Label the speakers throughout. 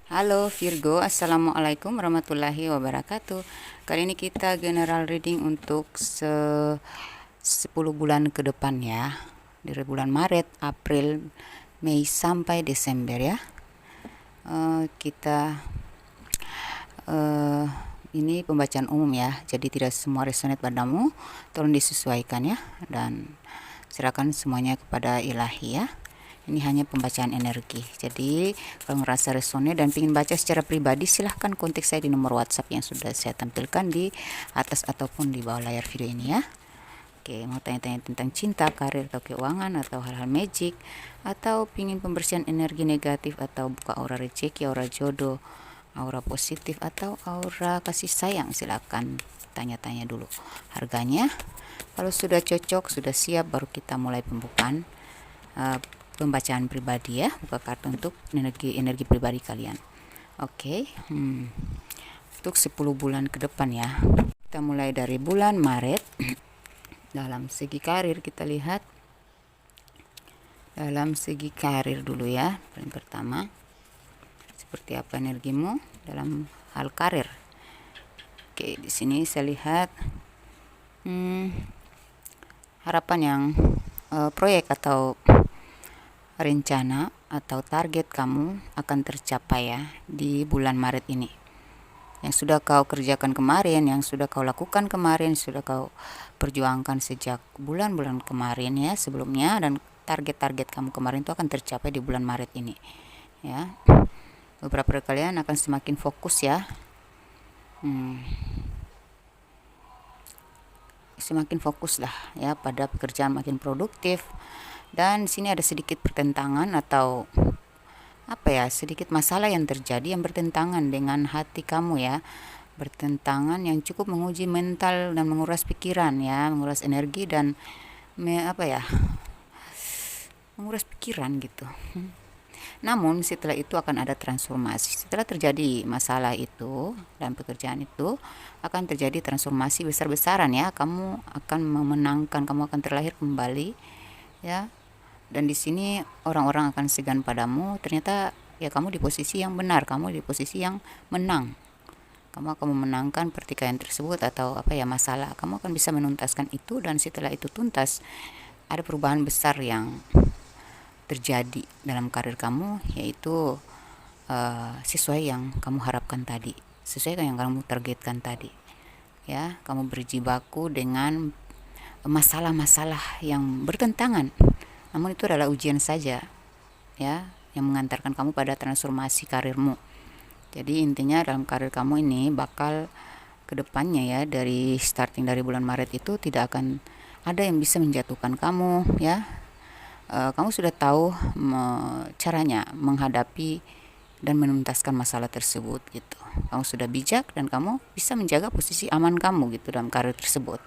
Speaker 1: Halo Virgo, Assalamualaikum warahmatullahi wabarakatuh. Kali ini kita general reading untuk 10 bulan ke depan ya. Dari bulan Maret, April, Mei sampai Desember ya. Ini pembacaan umum ya. Jadi tidak semua resonate padamu. Tolong disesuaikan ya, dan serahkan semuanya kepada ilahi ya. Ini hanya pembacaan energi. Jadi kalau merasa resonate dan ingin baca secara pribadi, silahkan kontak saya di nomor WhatsApp yang sudah saya tampilkan di atas ataupun di bawah layar video ini ya. Oke, mau tanya-tanya tentang cinta, karir atau keuangan atau hal-hal magic, atau ingin pembersihan energi negatif atau buka aura rezeki, aura jodoh, aura positif atau aura kasih sayang, silakan tanya-tanya dulu. Harganya, kalau sudah cocok, sudah siap, baru kita mulai pembukaan pembacaan pribadi ya, buka kartu untuk energi pribadi kalian. Oke. Untuk 10 bulan ke depan ya. Kita mulai dari bulan Maret. Dalam segi karir kita lihat. Dalam segi karir dulu ya. Paling pertama, seperti apa energimu dalam hal karir. Oke, di sini saya lihat harapan yang proyek atau rencana atau target kamu akan tercapai ya di bulan Maret ini. Yang sudah kau kerjakan kemarin, yang sudah kau lakukan kemarin, sudah kau perjuangkan sejak bulan-bulan kemarin ya sebelumnya, dan target-target kamu kemarin itu akan tercapai di bulan Maret ini ya. Beberapa dari kalian akan semakin fokus ya. Semakin fokus lah ya pada pekerjaan, makin produktif. Dan di sini ada sedikit pertentangan atau sedikit masalah yang terjadi yang bertentangan dengan hati kamu ya. Bertentangan yang cukup menguji mental dan menguras pikiran ya, menguras energi dan menguras pikiran gitu. Namun setelah itu akan ada transformasi. Setelah terjadi masalah itu dan pekerjaan itu, akan terjadi transformasi besar-besaran ya. Kamu akan memenangkan, kamu akan terlahir kembali ya. Dan di sini orang-orang akan segan padamu. Ternyata ya kamu di posisi yang benar, kamu di posisi yang menang. Kamu akan memenangkan pertikaian tersebut atau masalah. Kamu akan bisa menuntaskan itu, dan setelah itu tuntas, ada perubahan besar yang terjadi dalam karir kamu, yaitu sesuai yang kamu harapkan tadi, sesuai yang kamu targetkan tadi. Ya, kamu berjibaku dengan masalah-masalah yang bertentangan. Namun itu adalah ujian saja ya, yang mengantarkan kamu pada transformasi karirmu. Jadi intinya dalam karir kamu ini bakal kedepannya ya, dari starting dari bulan Maret itu tidak akan ada yang bisa menjatuhkan kamu ya. Kamu sudah tahu caranya menghadapi dan menuntaskan masalah tersebut gitu. Kamu sudah bijak dan kamu bisa menjaga posisi aman kamu gitu dalam karir tersebut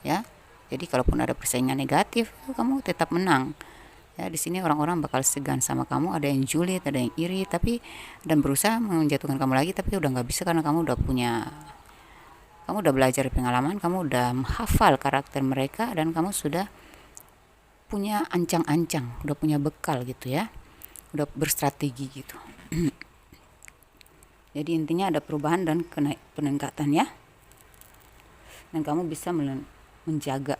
Speaker 1: ya. Jadi kalaupun ada persaingan negatif, kamu tetap menang. Ya, di sini orang-orang bakal segan sama kamu, ada yang julid, ada yang iri, dan berusaha menjatuhkan kamu lagi, tapi udah nggak bisa karena kamu udah belajar pengalaman, kamu udah menghafal karakter mereka, dan kamu sudah punya ancang-ancang, udah punya bekal gitu ya, udah berstrategi gitu. Jadi intinya ada perubahan dan peningkatan ya, dan kamu bisa menjaga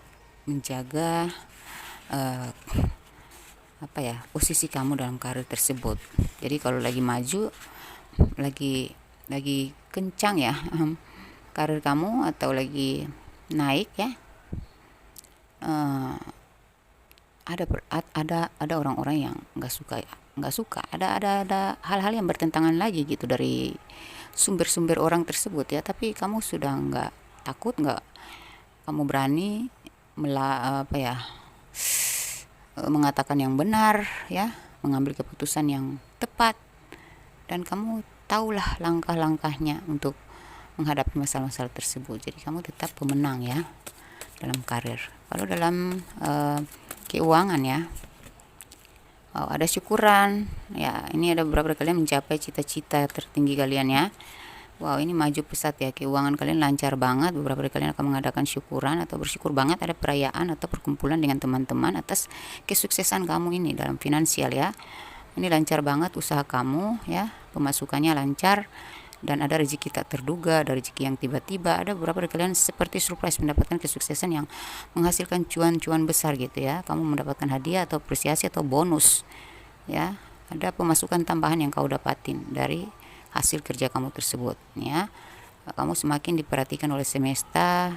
Speaker 1: posisi kamu dalam karir tersebut. Jadi kalau lagi maju, lagi kencang ya karir kamu, atau lagi naik ya, ada orang-orang yang nggak suka, ada hal-hal yang bertentangan lagi gitu dari sumber-sumber orang tersebut ya. Tapi kamu sudah nggak takut, kamu berani mengatakan yang benar ya, mengambil keputusan yang tepat, dan kamu tahulah langkah-langkahnya untuk menghadapi masalah-masalah tersebut. Jadi kamu tetap pemenang ya dalam karir. Kalau dalam keuangan ya, ada syukuran ya. Ini ada beberapa kalian mencapai cita-cita tertinggi kalian ya. Wow, ini maju pesat ya, keuangan kalian lancar banget. Beberapa dari kalian akan mengadakan syukuran atau bersyukur banget, ada perayaan atau perkumpulan dengan teman-teman atas kesuksesan kamu ini dalam finansial ya. Ini lancar banget usaha kamu ya, pemasukannya lancar, dan ada rezeki tak terduga, ada rezeki yang tiba-tiba. Ada beberapa dari kalian seperti surprise mendapatkan kesuksesan yang menghasilkan cuan-cuan besar gitu ya. Kamu mendapatkan hadiah atau apresiasi atau bonus ya. Ada pemasukan tambahan yang kau dapatin dari hasil kerja kamu tersebut ya. Kamu semakin diperhatikan oleh semesta,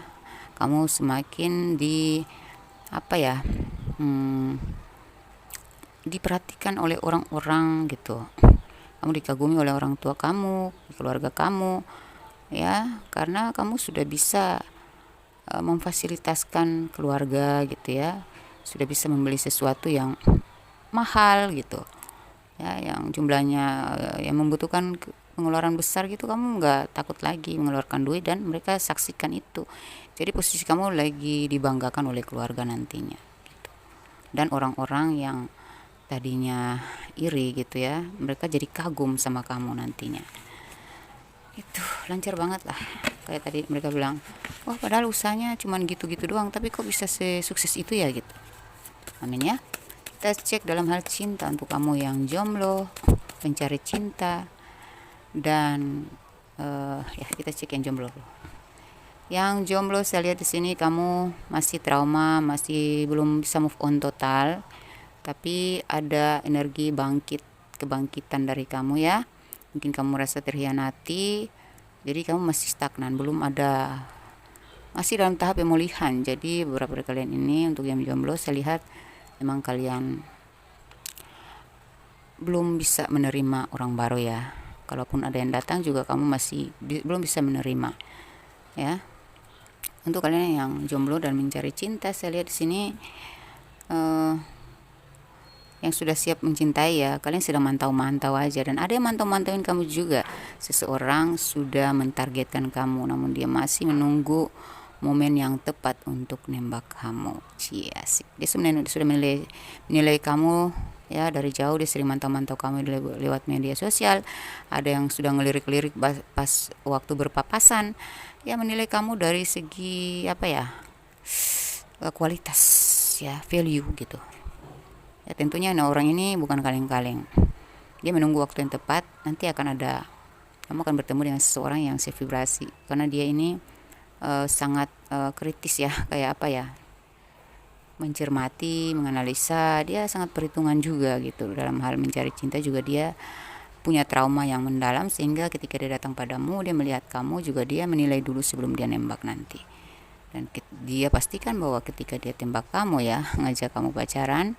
Speaker 1: kamu semakin diperhatikan oleh orang-orang gitu. Kamu dikagumi oleh orang tua kamu, keluarga kamu ya, karena kamu sudah bisa memfasilitaskan keluarga gitu ya, sudah bisa membeli sesuatu yang mahal gitu ya, yang jumlahnya yang membutuhkan pengeluaran besar gitu. Kamu nggak takut lagi mengeluarkan duit dan mereka saksikan itu. Jadi posisi kamu lagi dibanggakan oleh keluarga nantinya gitu. Dan orang-orang yang tadinya iri gitu ya, mereka jadi kagum sama kamu nantinya. Itu lancar banget lah. Kayak tadi mereka bilang, wah padahal usahanya cuman gitu-gitu doang, tapi kok bisa sesukses itu ya gitu. Amin ya. Kita cek dalam hal cinta untuk kamu yang jomblo, pencari cinta, dan ya kita cek yang jomblo dulu. Yang jomblo saya lihat di sini kamu masih trauma, masih belum bisa move on total, tapi ada energi kebangkitan dari kamu ya. Mungkin kamu merasa terhianati, jadi kamu masih stagnan, masih dalam tahap pemulihan. Jadi beberapa dari kalian ini untuk yang jomblo saya lihat memang kalian belum bisa menerima orang baru ya. Kalaupun ada yang datang juga kamu masih belum bisa menerima ya. Untuk kalian yang jomblo dan mencari cinta, saya lihat di sini yang sudah siap mencintai ya, kalian sedang mantau-mantau aja, dan ada yang mantau-mantauin kamu juga. Seseorang sudah mentargetkan kamu, namun dia masih menunggu momen yang tepat untuk nembak kamu. Asik. Dia sudah menilai kamu ya dari jauh. Dia sering mantau-mantau kamu lewat media sosial. Ada yang sudah ngelirik-lirik pas waktu berpapasan. Ya menilai kamu dari segi kualitas ya, value gitu. Ya tentunya orang ini bukan kaleng-kaleng. Dia menunggu waktu yang tepat. Nanti kamu akan bertemu dengan seseorang yang sevibrasi, karena dia ini sangat kritis ya, kayak mencermati, menganalisa. Dia sangat perhitungan juga gitu dalam hal mencari cinta. Juga dia punya trauma yang mendalam, sehingga ketika dia datang padamu, dia melihat kamu juga, dia menilai dulu sebelum dia nembak nanti. Dan dia pastikan bahwa ketika dia tembak kamu ya, ngajak kamu pacaran,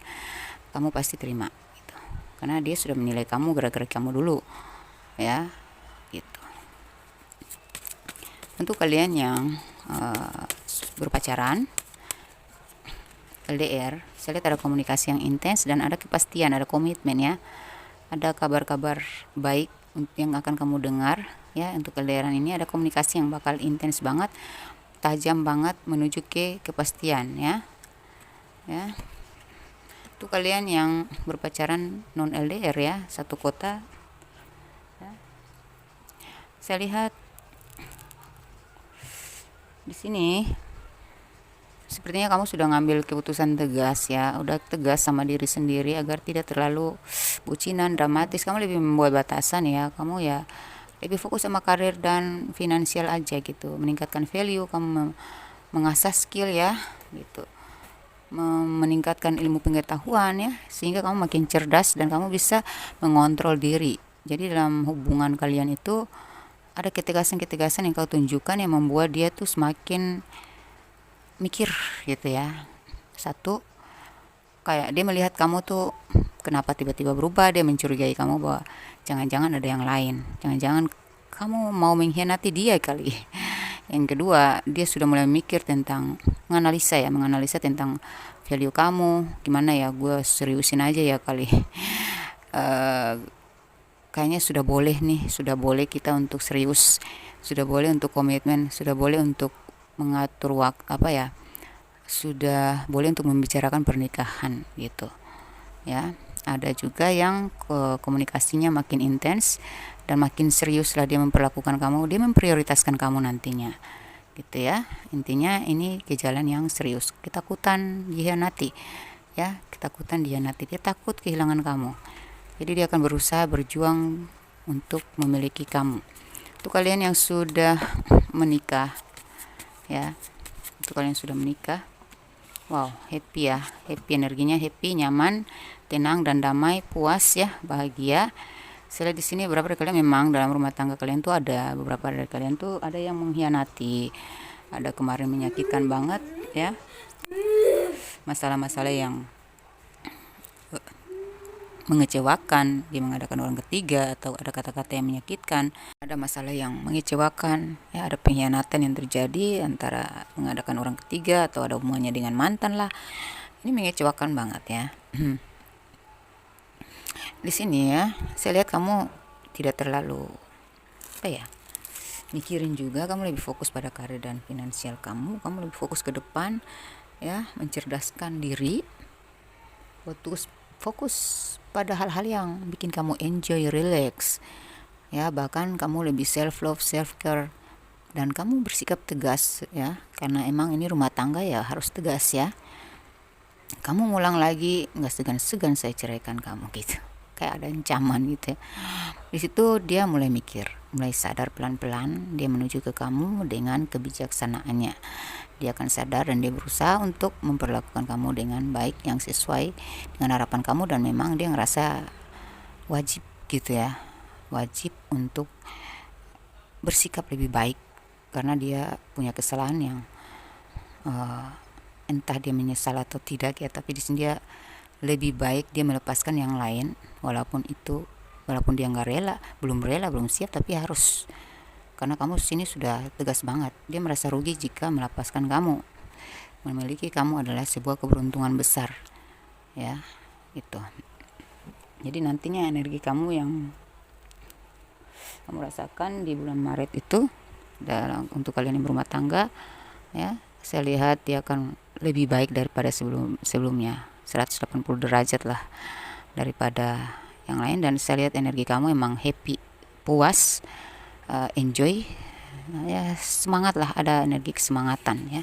Speaker 1: kamu pasti terima gitu. Karena dia sudah menilai kamu gara-gara kamu dulu ya gitu. Untuk kalian yang berpacaran LDR, saya lihat ada komunikasi yang intens dan ada kepastian, ada komitmen ya. Ada kabar-kabar baik yang akan kamu dengar ya. Untuk LDR ini ada komunikasi yang bakal intens banget, tajam banget menuju ke kepastian ya. Untuk kalian yang berpacaran non LDR ya, satu kota ya, saya lihat di sini sepertinya kamu sudah ngambil keputusan tegas ya, udah tegas sama diri sendiri agar tidak terlalu bucinan, dramatis. Kamu lebih membuat batasan ya, kamu ya lebih fokus sama karir dan finansial aja gitu, meningkatkan value, kamu mengasah skill ya gitu, meningkatkan ilmu pengetahuan ya, sehingga kamu makin cerdas dan kamu bisa mengontrol diri. Jadi dalam hubungan kalian itu ada ketegasan-ketegasan yang kau tunjukkan yang membuat dia tuh semakin mikir gitu ya. Satu, kayak dia melihat kamu tuh kenapa tiba-tiba berubah, dia mencurigai kamu bahwa jangan-jangan ada yang lain, jangan-jangan kamu mau mengkhianati dia kali. Yang kedua, dia sudah mulai mikir tentang menganalisa tentang value kamu. Gimana ya, gue seriusin aja ya kali. Kayaknya sudah boleh kita untuk serius, sudah boleh untuk komitmen, sudah boleh untuk mengatur waktu sudah boleh untuk membicarakan pernikahan gitu ya. Ada juga yang komunikasinya makin intens dan makin serius lah dia memperlakukan kamu, dia memprioritaskan kamu nantinya gitu ya. Intinya ini ke jalan yang serius. Ketakutan dihianati ya, dia takut kehilangan kamu. Jadi dia akan berusaha berjuang untuk memiliki kamu. Untuk kalian yang sudah menikah, ya, untuk kalian yang sudah menikah, wow, happy ya, happy energinya, happy, nyaman, tenang dan damai, puas ya, bahagia. Saya lihat di sini beberapa dari kalian memang dalam rumah tangga kalian tuh ada beberapa dari kalian tuh ada yang mengkhianati, ada kemarin menyakitkan banget ya, masalah-masalah yang mengecewakan, dia mengadakan orang ketiga atau ada kata-kata yang menyakitkan, ada masalah yang mengecewakan, ya, ada pengkhianatan yang terjadi antara mengadakan orang ketiga atau ada hubungannya dengan mantan lah. Ini mengecewakan banget ya. Di sini ya, saya lihat kamu tidak terlalu apa ya, mikirin juga, kamu lebih fokus pada karir dan finansial kamu lebih fokus ke depan ya, mencerdaskan diri, fokus pada hal-hal yang bikin kamu enjoy, relax ya, bahkan kamu lebih self love, self care, dan kamu bersikap tegas ya, karena emang ini rumah tangga ya, harus tegas ya. Kamu ngulang lagi, nggak segan-segan saya ceraikan kamu gitu, kayak ada ancaman gitu ya. Di situ dia mulai mikir, mulai sadar pelan-pelan, dia menuju ke kamu dengan kebijaksanaannya. Dia akan sadar dan dia berusaha untuk memperlakukan kamu dengan baik, yang sesuai dengan harapan kamu, dan memang dia ngerasa wajib gitu ya, wajib untuk bersikap lebih baik karena dia punya kesalahan yang entah dia menyesal atau tidak ya, tapi di sini dia lebih baik dia melepaskan yang lain, walaupun dia nggak rela, belum siap, tapi harus, karena kamu sini sudah tegas banget. Dia merasa rugi jika melepaskan kamu. Memiliki kamu adalah sebuah keberuntungan besar ya, gitu. Jadi nantinya energi kamu yang kamu rasakan di bulan Maret itu, untuk kalian yang berumah tangga ya, saya lihat dia akan lebih baik daripada sebelumnya 180 derajat lah daripada yang lain. Dan saya lihat energi kamu emang happy, puas, enjoy ya, semangat lah, ada energi kesemangatan ya.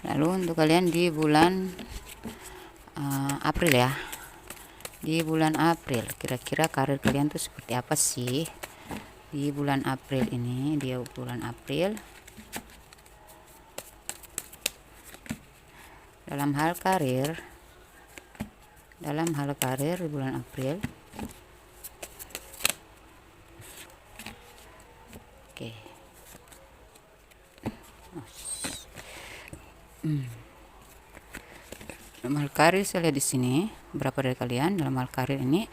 Speaker 1: Lalu untuk kalian di bulan April ya, di bulan April kira-kira karir kalian tuh seperti apa sih di bulan April ini? Dia bulan April dalam hal karir di bulan April. Oke. Dalam hal karir saya lihat di sini berapa dari kalian dalam hal karir ini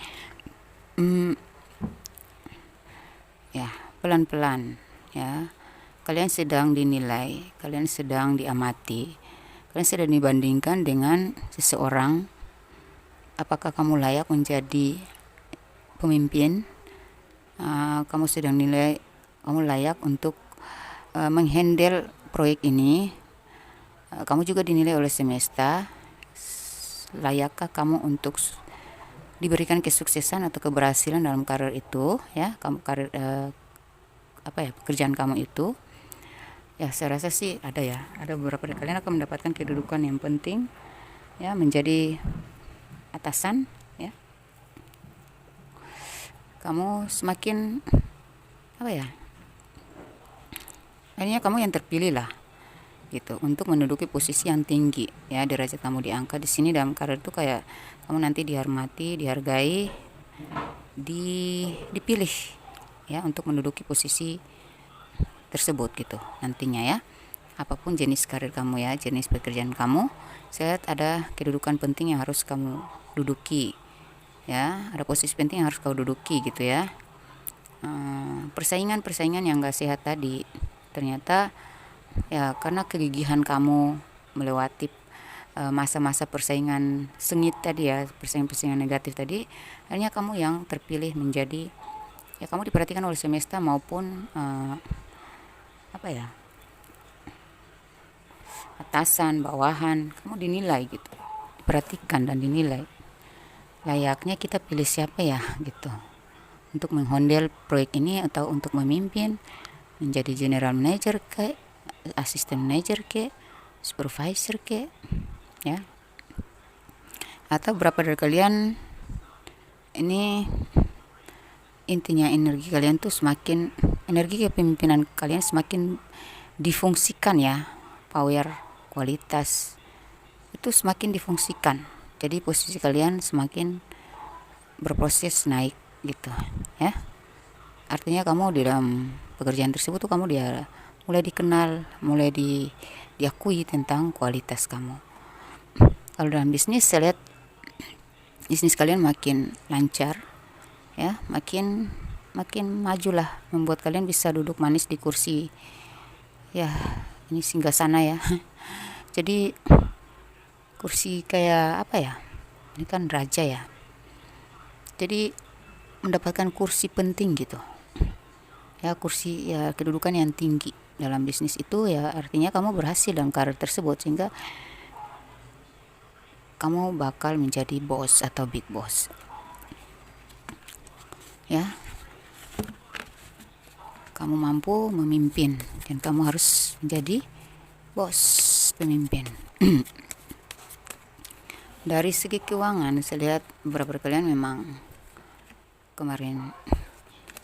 Speaker 1: ya, pelan-pelan ya, kalian sedang dinilai, kalian sedang diamati, kalian sedang dibandingkan dengan seseorang. Apakah kamu layak menjadi pemimpin? Kamu sedang nilai kamu layak untuk menghandle proyek ini. Kamu juga dinilai oleh semesta, layakkah kamu untuk diberikan kesuksesan atau keberhasilan dalam karir itu ya, karir pekerjaan kamu itu ya. Saya rasa sih ada beberapa dari kalian akan mendapatkan kedudukan yang penting ya, menjadi atasan ya. Kamu semakin akhirnya kamu yang terpilih lah gitu untuk menduduki posisi yang tinggi ya, derajat kamu diangkat di sini dalam karir itu kayak kamu nanti dihormati, dihargai, dipilih ya untuk menduduki posisi tersebut gitu nantinya ya. Apapun jenis karir kamu ya, jenis pekerjaan kamu, saya lihat ada kedudukan penting yang harus kamu duduki ya, ada posisi penting yang harus kamu duduki gitu ya. Persaingan yang gak sehat tadi ternyata ya, karena kegigihan kamu melewati masa-masa persaingan sengit tadi ya, persaingan negatif tadi, akhirnya kamu yang terpilih menjadi ya, kamu diperhatikan oleh semesta maupun atasan, bawahan, kamu dinilai gitu, diperhatikan dan dinilai. Layaknya kita pilih siapa ya gitu untuk menghandle proyek ini, atau untuk memimpin menjadi general manager ke, asisten manager ke, supervisor ke ya. Atau berapa dari kalian ini intinya energi kepemimpinan kalian semakin difungsikan ya, power, kualitas itu semakin difungsikan. Jadi posisi kalian semakin berproses naik gitu ya. Artinya kamu di dalam pekerjaan tersebut tuh kamu mulai dikenal, mulai diakui tentang kualitas kamu. Kalau dalam bisnis saya lihat bisnis kalian makin lancar ya, makin majulah, membuat kalian bisa duduk manis di kursi ya, ini singgah sana ya. Jadi kursi kayak apa ya, ini kan raja ya, jadi mendapatkan kursi penting gitu ya, kursi ya, kedudukan yang tinggi dalam bisnis itu ya, artinya kamu berhasil dalam karir tersebut, sehingga kamu bakal menjadi bos atau big boss ya. Kamu mampu memimpin dan kamu harus menjadi bos, pemimpin. Dari segi keuangan saya lihat beberapa kalian memang kemarin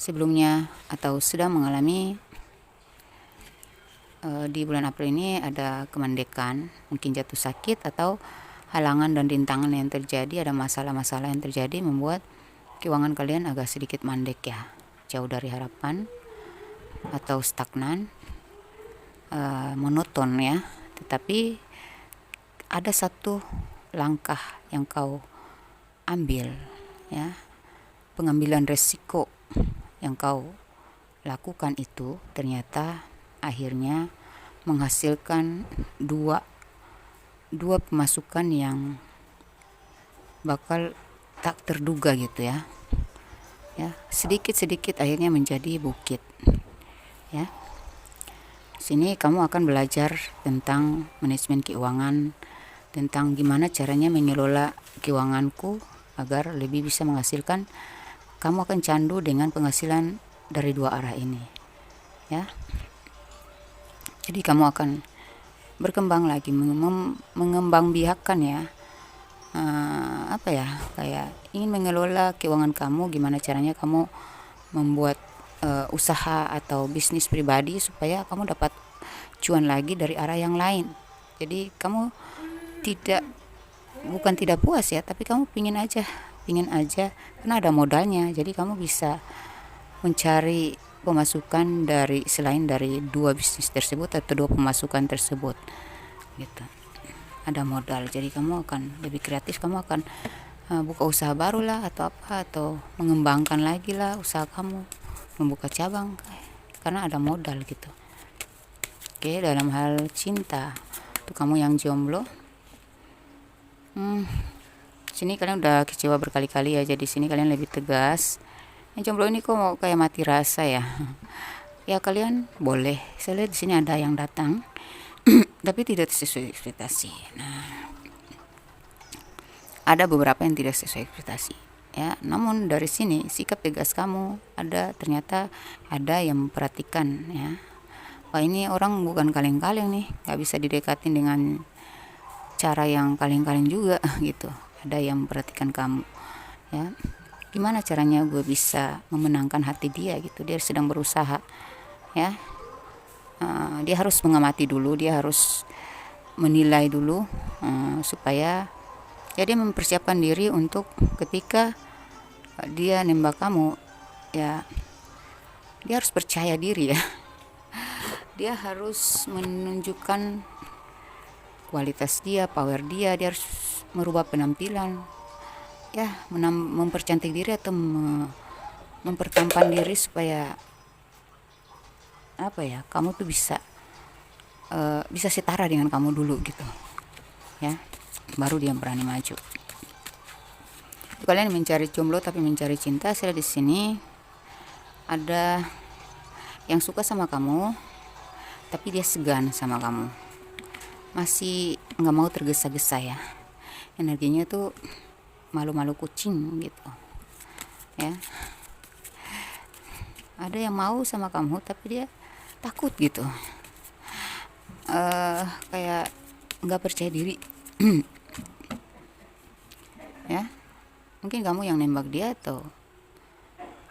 Speaker 1: sebelumnya atau sedang mengalami di bulan April ini ada kemandekan, mungkin jatuh sakit atau halangan dan rintangan yang terjadi, ada masalah-masalah yang terjadi membuat keuangan kalian agak sedikit mandek ya, jauh dari harapan atau stagnan, monoton ya. Tetapi ada satu langkah yang kau ambil ya, pengambilan resiko yang kau lakukan itu ternyata akhirnya menghasilkan dua pemasukan yang bakal tak terduga gitu ya. Ya, sedikit-sedikit akhirnya menjadi bukit. Ya. Sini kamu akan belajar tentang manajemen keuangan, tentang gimana caranya mengelola keuanganku agar lebih bisa menghasilkan. Kamu akan candu dengan penghasilan dari dua arah ini ya. Jadi kamu akan berkembang lagi, mengembang biakan ya, apa ya, kayak ingin mengelola keuangan kamu, gimana caranya kamu membuat usaha atau bisnis pribadi supaya kamu dapat cuan lagi dari arah yang lain. Jadi kamu bukan tidak puas ya, tapi kamu pingin aja karena ada modalnya, jadi kamu bisa mencari pemasukan selain dari dua bisnis tersebut atau dua pemasukan tersebut gitu. Ada modal, jadi kamu akan lebih kreatif, kamu akan buka usaha baru lah atau apa, atau mengembangkan lagi lah usaha kamu, membuka cabang karena ada modal gitu. Oke, dalam hal cinta untuk kamu yang jomblo, sini kalian udah kecewa berkali-kali ya, jadi sini kalian lebih tegas. Yang jomblo ini kok mau kayak mati rasa ya. Ya kalian boleh, saya lihat di sini ada yang datang tapi tidak sesuai ekspektasi. Nah, ada beberapa yang tidak sesuai ekspektasi ya, namun dari sini sikap tegas kamu ternyata ada yang memperhatikan ya. Wah, ini orang bukan kaleng-kaleng nih, gak bisa didekatin dengan cara yang kaleng-kaleng juga gitu. Ada yang memperhatikan kamu ya, gimana caranya gue bisa memenangkan hati dia gitu. Dia sedang berusaha ya, dia harus mengamati dulu, dia harus menilai dulu supaya ya dia mempersiapkan diri untuk ketika dia nembak kamu ya, dia harus percaya diri ya. Dia harus menunjukkan kualitas dia, power dia harus merubah penampilan ya, mempercantik diri atau mempertampan diri supaya apa ya, kamu tuh bisa setara dengan kamu dulu gitu ya, baru dia berani maju. Kalian mencari jomblo tapi mencari cinta, saya di sini ada yang suka sama kamu tapi dia segan sama kamu, masih nggak mau tergesa-gesa ya, energinya tuh malu-malu kucing gitu ya. Ada yang mau sama kamu tapi dia takut gitu, kayak nggak percaya diri ya. mungkin kamu yang nembak dia, atau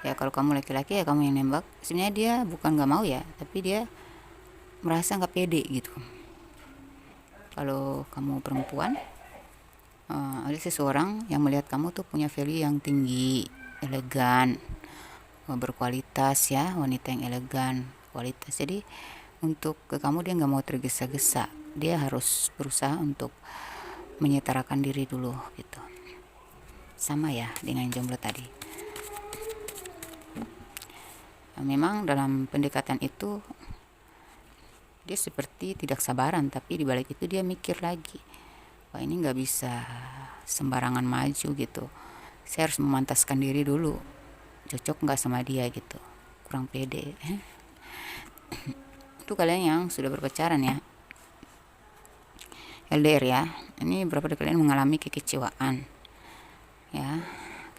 Speaker 1: ya kalau kamu laki-laki ya kamu yang nembak. Sebenarnya dia bukan nggak mau ya, tapi dia merasa nggak pede gitu. Kalau kamu perempuan, ada seseorang yang melihat kamu tuh punya value yang tinggi, elegan, berkualitas ya, wanita yang elegan, kualitas. Jadi untuk ke kamu dia nggak mau tergesa-gesa, dia harus berusaha untuk menyetarakan diri dulu gitu. Sama ya dengan jomblo tadi. Memang dalam pendekatan itu dia seperti tidak sabaran, tapi dibalik itu dia mikir lagi, wah ini nggak bisa sembarangan maju gitu, saya harus memantaskan diri dulu, cocok nggak sama dia gitu, kurang pede. Itu kalian yang sudah berpacaran ya, LDR ya, ini berapa dari kalian mengalami kekecewaan ya,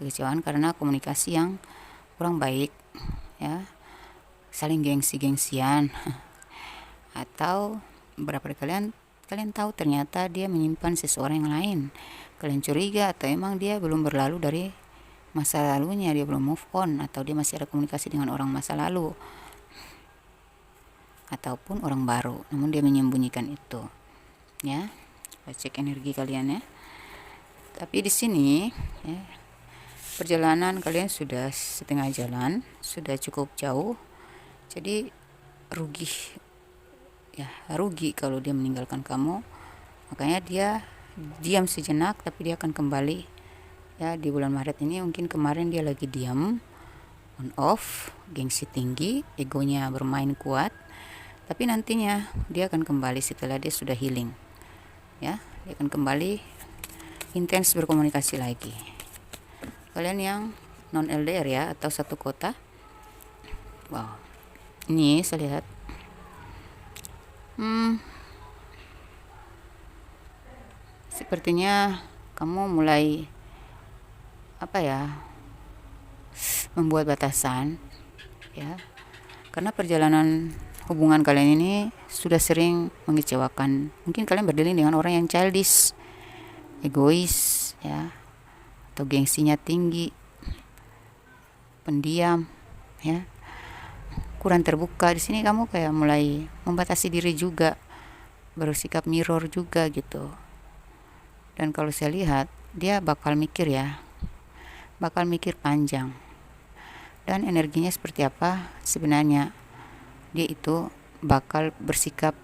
Speaker 1: kekecewaan karena komunikasi yang kurang baik ya, saling gengsi-gengsian. Atau berapa dari kalian tahu ternyata dia menyimpan seseorang yang lain, kalian curiga, atau emang dia belum berlalu dari masa lalunya, dia belum move on, atau dia masih ada komunikasi dengan orang masa lalu ataupun orang baru, namun dia menyembunyikan itu ya. Cek energi kalian ya. Tapi di sini ya, perjalanan kalian sudah setengah jalan, sudah cukup jauh, jadi rugi ya, rugi kalau dia meninggalkan kamu. Makanya dia diam sejenak, tapi dia akan kembali ya di bulan Maret ini. Mungkin kemarin dia lagi diam, on off, gengsi tinggi, egonya bermain kuat, tapi nantinya dia akan kembali setelah dia sudah healing ya, dia akan kembali intens berkomunikasi lagi. Kalian yang non LDR ya, atau satu kota, wow, ini saya lihat sepertinya kamu mulai membuat batasan ya, karena perjalanan hubungan kalian ini sudah sering mengecewakan. Mungkin kalian berdiri dengan orang yang childish, egois ya, atau gengsinya tinggi, pendiam ya, kurang terbuka. Di sini kamu kayak mulai membatasi diri juga, bersikap mirror juga gitu. Dan kalau saya lihat dia bakal mikir ya, bakal mikir panjang, dan energinya seperti apa sebenarnya. Dia itu bakal bersikap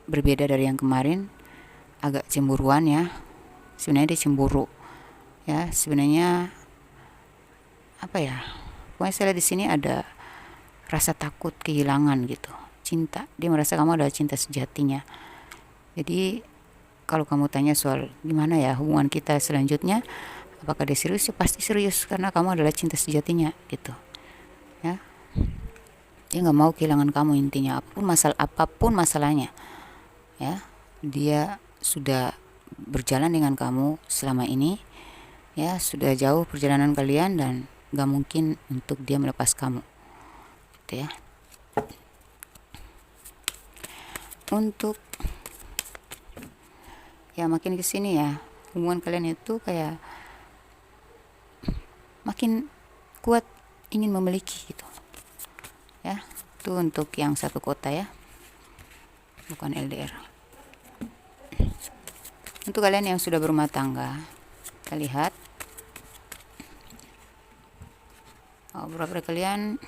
Speaker 1: berbeda dari yang kemarin, agak cemburuan ya. Sebenarnya dia cemburu ya, sebenarnya pokoknya saya lihat di sini ada rasa takut kehilangan gitu, cinta. Dia merasa kamu adalah cinta sejatinya. Jadi kalau kamu tanya soal gimana ya hubungan kita selanjutnya, apakah dia serius, ya pasti serius, karena kamu adalah cinta sejatinya gitu ya. Dia nggak mau kehilangan kamu, intinya apapun masalahnya ya. Dia sudah berjalan dengan kamu selama ini ya, sudah jauh perjalanan kalian, dan nggak mungkin untuk dia melepas kamu gitu ya. Untuk ya makin kesini ya, hubungan kalian itu kayak makin kuat, ingin memiliki gitu ya. Itu untuk yang satu kota ya, bukan LDR. Untuk kalian yang sudah berumah tangga, kita lihat beberapa kalian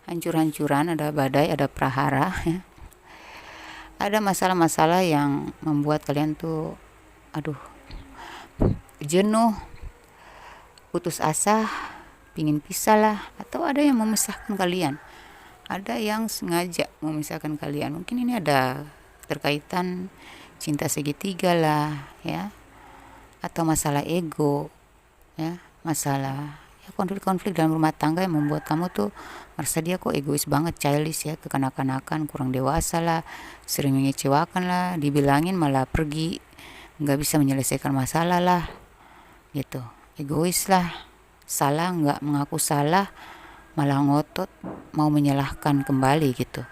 Speaker 1: hancur-hancuran, ada badai, ada prahara ya. Ada masalah-masalah yang membuat kalian tuh jenuh, putus asa, pingin pisah lah, atau ada yang memisahkan kalian, ada yang sengaja memisahkan kalian. Mungkin ini ada terkaitan cinta segitiga lah ya, atau masalah ego ya, masalah ya, konflik-konflik dalam rumah tangga yang membuat kamu tuh merasa dia kok egois banget, childish ya, kekanak-kanakan, kurang dewasa lah, sering mengecewakan lah, dibilangin malah pergi, nggak bisa menyelesaikan masalah lah gitu, egois lah, salah nggak mengaku salah, malah ngotot mau menyalahkan kembali gitu.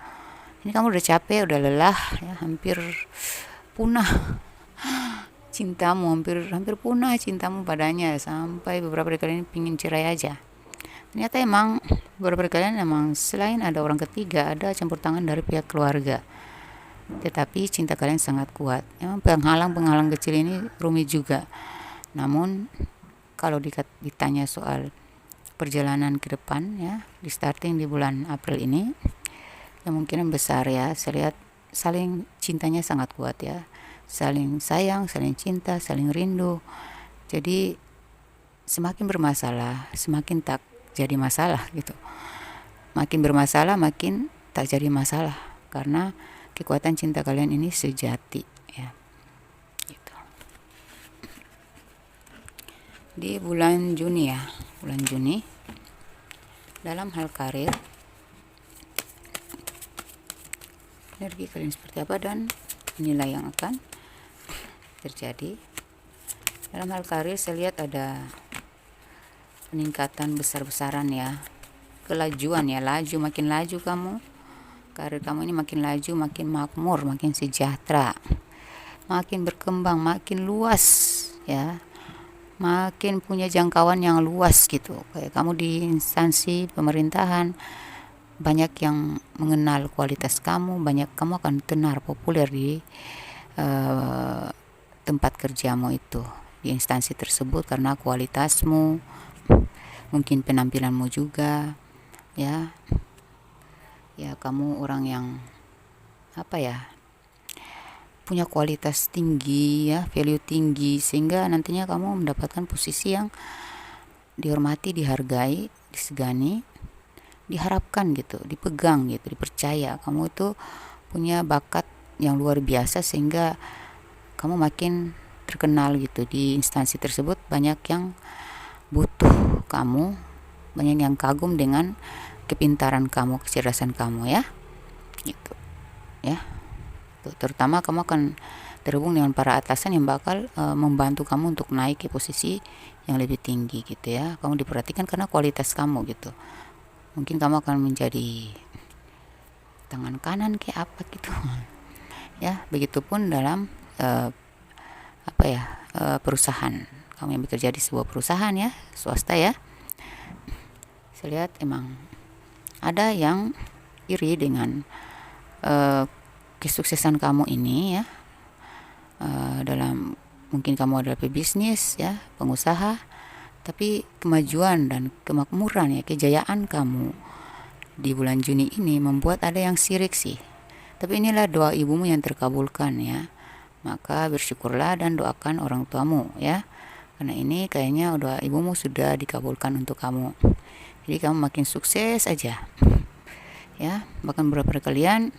Speaker 1: Ini kamu udah capek, udah lelah ya, hampir punah cintamu hampir hampir punah cintamu padanya, sampai beberapa dari kalian pingin cerai aja. Ternyata emang beberapa dari kalian emang selain ada orang ketiga, ada campur tangan dari pihak keluarga. Tetapi cinta kalian sangat kuat. Emang penghalang-penghalang kecil ini rumit juga. Namun kalau ditanya soal perjalanan ke depan ya, di starting di bulan April ini, kemungkinan besar ya, saya lihat saling cintanya sangat kuat ya. Saling sayang, saling cinta, saling rindu. Jadi semakin bermasalah, semakin tak jadi masalah gitu. Makin bermasalah, makin tak jadi masalah karena kekuatan cinta kalian ini sejati ya. Gitu. Di bulan Juni ya, bulan Juni dalam hal karir, energi kalian seperti apa dan nilai yang akan terjadi. Dalam hal karir saya lihat ada peningkatan besar-besaran ya, kelajuan ya, makin laju kamu, karir kamu ini makin laju, makin makmur, makin sejahtera, makin berkembang, makin luas ya, makin punya jangkauan yang luas gitu. Kayak kamu di instansi pemerintahan, banyak yang mengenal kualitas kamu, banyak kamu akan tenar populer di tempat kerjamu itu, di instansi tersebut karena kualitasmu, mungkin penampilanmu juga ya. Ya kamu orang yang apa ya, punya kualitas tinggi ya, value tinggi, sehingga nantinya kamu mendapatkan posisi yang dihormati, dihargai, disegani, diharapkan gitu, dipegang gitu, dipercaya. Kamu itu punya bakat yang luar biasa sehingga kamu makin terkenal gitu di instansi tersebut. Banyak yang butuh kamu, banyak yang kagum dengan kepintaran kamu, kecerdasan kamu ya, gitu ya. Terutama kamu akan terhubung dengan para atasan yang bakal membantu kamu untuk naik ke posisi yang lebih tinggi gitu ya. Kamu diperhatikan karena kualitas kamu gitu. Mungkin kamu akan menjadi tangan kanan kayak apa gitu ya. Begitupun dalam perusahaan, kamu yang bekerja di sebuah perusahaan ya, swasta ya. Saya lihat emang ada yang iri dengan kesuksesan kamu ini ya, dalam mungkin kamu adalah pebisnis ya, pengusaha, tapi kemajuan dan kemakmuran ya, kejayaan kamu di bulan Juni ini membuat ada yang sirik sih. Tapi inilah doa ibumu yang terkabulkan ya, maka bersyukurlah dan doakan orang tuamu ya, karena ini kayaknya doa ibumu sudah dikabulkan untuk kamu. Jadi kamu makin sukses aja ya. Bahkan beberapa kalian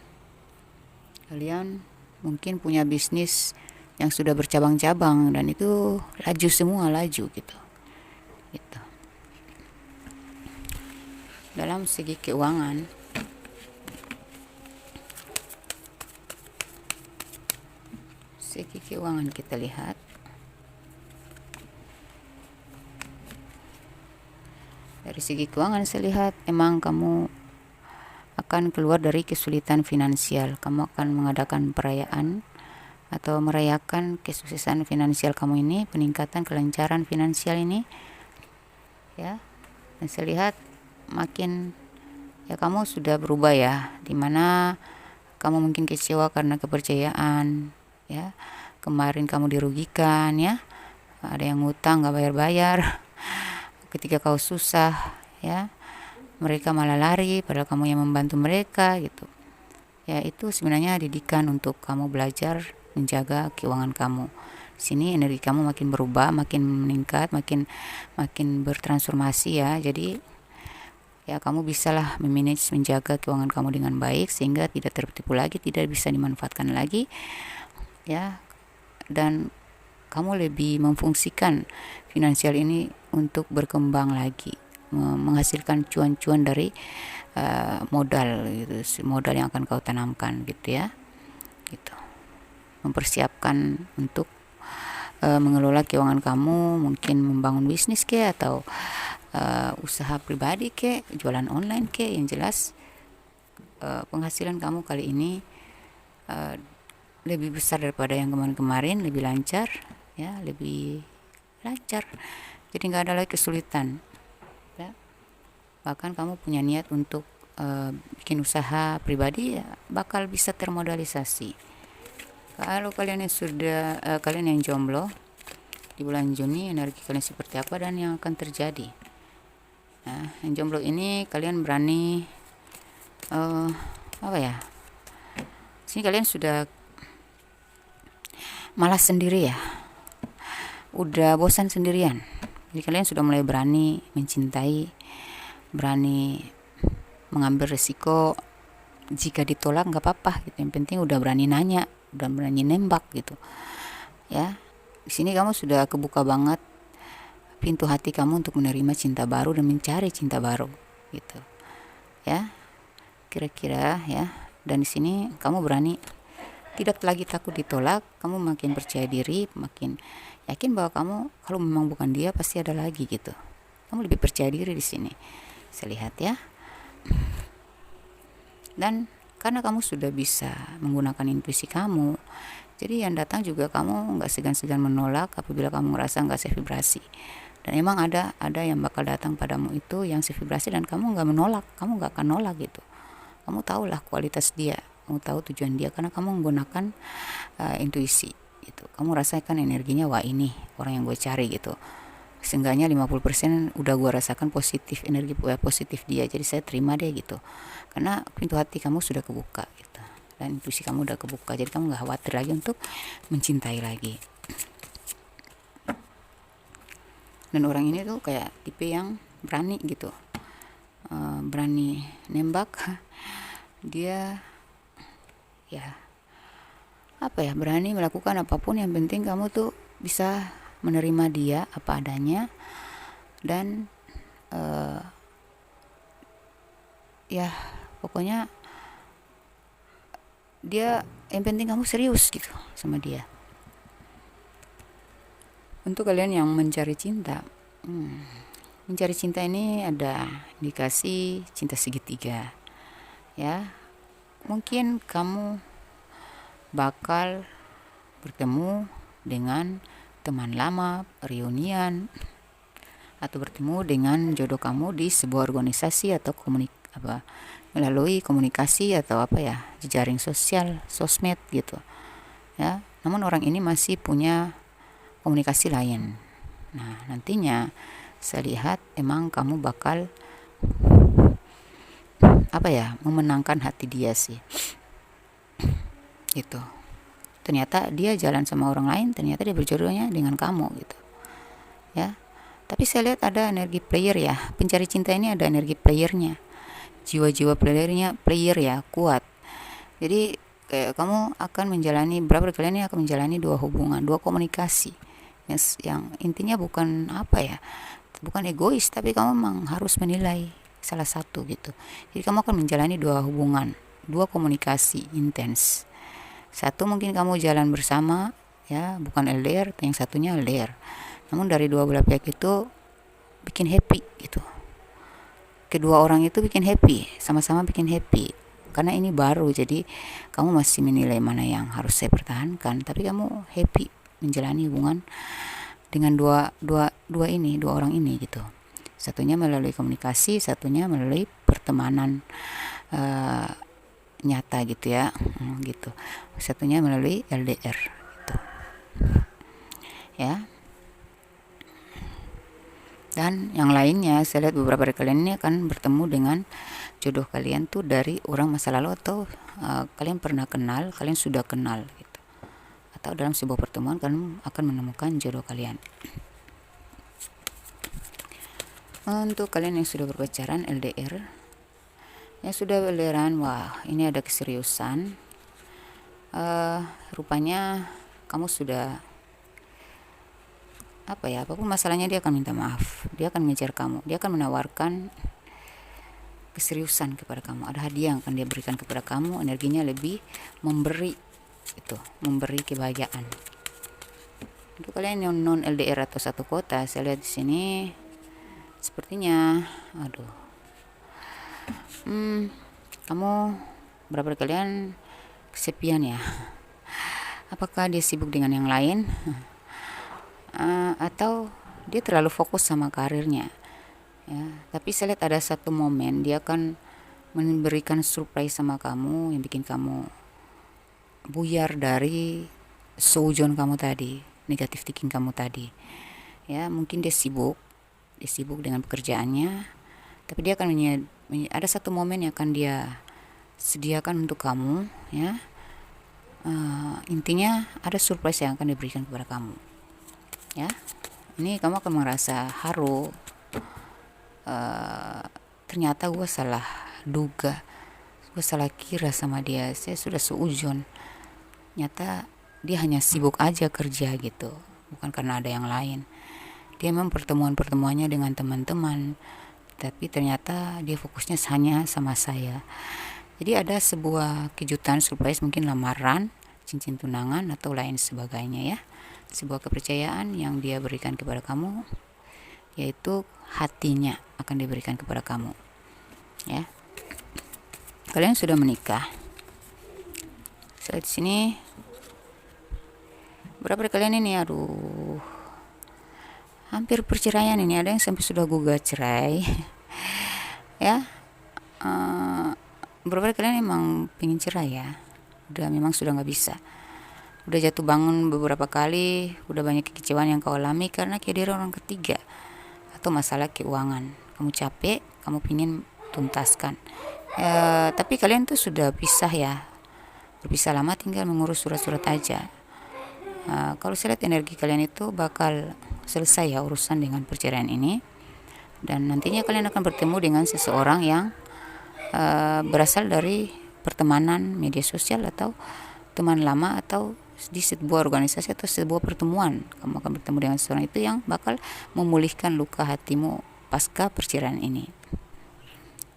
Speaker 1: mungkin punya bisnis yang sudah bercabang-cabang dan itu laju semua, laju gitu. Dalam segi keuangan, kita lihat dari segi keuangan, saya lihat emang kamu akan keluar dari kesulitan finansial. Kamu akan mengadakan perayaan atau merayakan kesuksesan finansial kamu ini, peningkatan kelancaran finansial ini ya. Dan saya lihat makin ya, kamu sudah berubah ya, dimana kamu mungkin kecewa karena kepercayaan ya. Kemarin kamu dirugikan ya, ada yang ngutang gak bayar-bayar. Ketika kau susah ya, mereka malah lari padahal kamu yang membantu mereka gitu ya. Itu sebenarnya didikan untuk kamu belajar menjaga keuangan kamu. Sini energi kamu makin berubah, makin meningkat, makin bertransformasi ya. Jadi ya kamu bisalah memanage, menjaga keuangan kamu dengan baik sehingga tidak tertipu lagi, tidak bisa dimanfaatkan lagi ya. Dan kamu lebih memfungsikan finansial ini untuk berkembang lagi, menghasilkan cuan-cuan dari modal gitu, modal yang akan kau tanamkan gitu ya, gitu. Mempersiapkan untuk mengelola keuangan kamu, mungkin membangun bisnis ke, atau usaha pribadi ke, jualan online ke. Yang jelas penghasilan kamu kali ini lebih besar daripada yang kemarin-kemarin, lebih lancar ya, lebih lancar, jadi nggak ada lagi kesulitan ya. Bahkan kamu punya niat untuk bikin usaha pribadi ya, bakal bisa termodalisasi. Kalau kalian yang sudah kalian yang jomblo di bulan Juni, energi kalian seperti apa dan yang akan terjadi. Nah, yang jomblo ini kalian berani apa ya, sini kalian sudah malas sendiri ya, udah bosan sendirian, jadi kalian sudah mulai berani mencintai, berani mengambil resiko. Jika ditolak nggak apa-apa gitu, yang penting udah berani nanya, udah berani nembak gitu ya. Di sini kamu sudah kebuka banget pintu hati kamu untuk menerima cinta baru dan mencari cinta baru gitu ya, kira-kira ya. Dan di sini kamu berani, tidak lagi takut ditolak, kamu makin percaya diri, makin yakin bahwa kamu kalau memang bukan dia pasti ada lagi gitu. Kamu lebih percaya diri di sini, saya lihat ya. Dan karena kamu sudah bisa menggunakan intuisi kamu, jadi yang datang juga kamu nggak segan-segan menolak apabila kamu merasa nggak sevibrasi. Dan emang ada yang bakal datang padamu itu yang sevibrasi, dan kamu nggak menolak, kamu nggak akan nolak gitu. Kamu tahulah kualitas dia, kamu tahu tujuan dia, karena kamu menggunakan intuisi gitu. Kamu rasakan energinya, wah ini orang yang gue cari gitu. Seenggaknya 50% udah gue rasakan positif, energi positif dia, jadi saya terima deh gitu, karena pintu hati kamu sudah kebuka gitu, dan intuisi kamu udah kebuka, jadi kamu nggak khawatir lagi untuk mencintai lagi. Dan orang ini tuh kayak tipe yang berani gitu, berani nembak. Dia ya apa ya, berani melakukan apapun, yang penting kamu tuh bisa menerima dia apa adanya. Dan ya pokoknya dia, yang penting kamu serius gitu sama dia. Untuk kalian yang mencari cinta, mencari cinta ini ada indikasi cinta segitiga ya. Mungkin kamu bakal bertemu dengan teman lama, reunian, atau bertemu dengan jodoh kamu di sebuah organisasi atau melalui komunikasi atau jejaring sosial, sosmed gitu ya. Namun orang ini masih punya komunikasi lain. Nah, nantinya saya lihat emang kamu bakal memenangkan hati dia sih gitu. Ternyata dia jalan sama orang lain, ternyata dia berjodohnya dengan kamu gitu ya. Tapi saya lihat ada energi player ya, pencari cinta ini ada energi playernya, jiwa-jiwa player ya, kuat. Jadi kayak kamu akan menjalani, berapa kalian ini akan menjalani dua hubungan, dua komunikasi yang intinya bukan bukan egois, tapi kamu memang harus menilai salah satu gitu. Jadi kamu akan menjalani dua hubungan, dua komunikasi intens. Satu mungkin kamu jalan bersama ya, bukan LDR, yang satunya LDR. Namun dari dua belah pihak itu bikin happy gitu. Kedua orang itu bikin happy, sama-sama bikin happy. Karena ini baru, jadi kamu masih menilai mana yang harus saya pertahankan, tapi kamu happy menjalani hubungan dengan dua orang ini gitu. Satunya melalui komunikasi, satunya melalui pertemanan nyata gitu ya, gitu. Satunya melalui LDR gitu ya. Dan yang lainnya, saya lihat beberapa dari kalian ini akan bertemu dengan jodoh kalian tuh dari orang masa lalu, atau kalian pernah kenal, kalian sudah kenal gitu, atau dalam sebuah pertemuan kalian akan menemukan jodoh kalian. Untuk kalian yang sudah berpacaran LDR, yang sudah LDRan, wah ini ada keseriusan. Rupanya kamu sudah apapun masalahnya dia akan minta maaf, dia akan mengejar kamu, dia akan menawarkan keseriusan kepada kamu, ada hadiah yang akan dia berikan kepada kamu, energinya lebih memberi itu, memberi kebahagiaan. Untuk kalian yang non LDR atau satu kota, saya lihat di sini sepertinya kamu, berapa dari kalian kesepian ya. Apakah dia sibuk dengan yang lain? atau dia terlalu fokus sama karirnya ya. Tapi saya lihat ada satu momen dia akan memberikan surprise sama kamu yang bikin kamu buyar dari seujon kamu tadi, negatif thinking kamu tadi ya. Mungkin dia sibuk dengan pekerjaannya, tapi dia akan ada satu momen yang akan dia sediakan untuk kamu ya. Intinya ada surprise yang akan diberikan kepada kamu ya. Ini kamu akan merasa haru, ternyata gue salah duga, gue salah kira sama dia, saya sudah seujon, nyata dia hanya sibuk aja kerja gitu, bukan karena ada yang lain. Dia memang pertemuannya dengan teman-teman, tapi ternyata dia fokusnya hanya sama saya. Jadi ada sebuah kejutan surprise, mungkin lamaran, cincin tunangan atau lain sebagainya ya. Sebuah kepercayaan yang dia berikan kepada kamu, yaitu hatinya akan diberikan kepada kamu ya. Kalian sudah menikah. Saya di sini berapa dari kalian ini, aduh, hampir perceraian ini, ada yang sampai sudah gugat cerai ya. Berapa dari kalian emang pengen cerai ya, memang sudah nggak bisa, udah jatuh bangun beberapa kali, udah banyak kekecewaan yang kau alami karena kehadiran orang ketiga atau masalah keuangan. Kamu capek, kamu pengen tuntaskan tapi kalian tuh sudah pisah ya, berpisah lama, tinggal mengurus surat-surat aja. Kalau saya lihat energi kalian itu bakal selesai ya urusan dengan perceraian ini, dan nantinya kalian akan bertemu dengan seseorang yang berasal dari pertemanan media sosial atau teman lama atau di sebuah organisasi atau sebuah pertemuan. Kamu akan bertemu dengan seseorang itu yang bakal memulihkan luka hatimu pasca perceraian ini.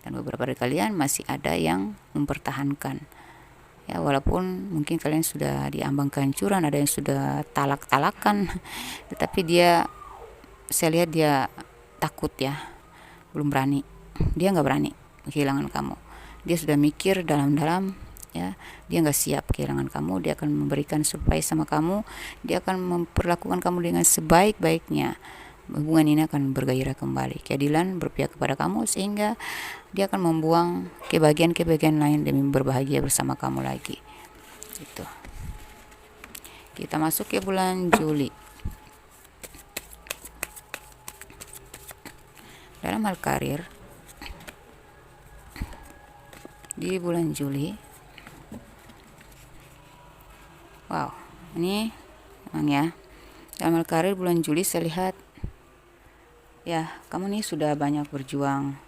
Speaker 1: Dan beberapa dari kalian masih ada yang mempertahankan ya, walaupun mungkin kalian sudah diambang kehancuran, ada yang sudah talak-talakan tetapi saya lihat dia takut ya, belum berani, dia nggak berani kehilangan kamu. Dia sudah mikir dalam-dalam ya, dia nggak siap kehilangan kamu. Dia akan memberikan surprise sama kamu, dia akan memperlakukan kamu dengan sebaik-baiknya. Hubungan ini akan bergairah kembali, keadilan berpihak kepada kamu, sehingga dia akan membuang kebahagiaan lain demi berbahagia bersama kamu lagi gitu. Kita masuk ke bulan Juli. Dalam hal karir di bulan Juli, wow, ini memang ya, dalam hal karir bulan Juli saya lihat ya, kamu nih sudah banyak berjuang,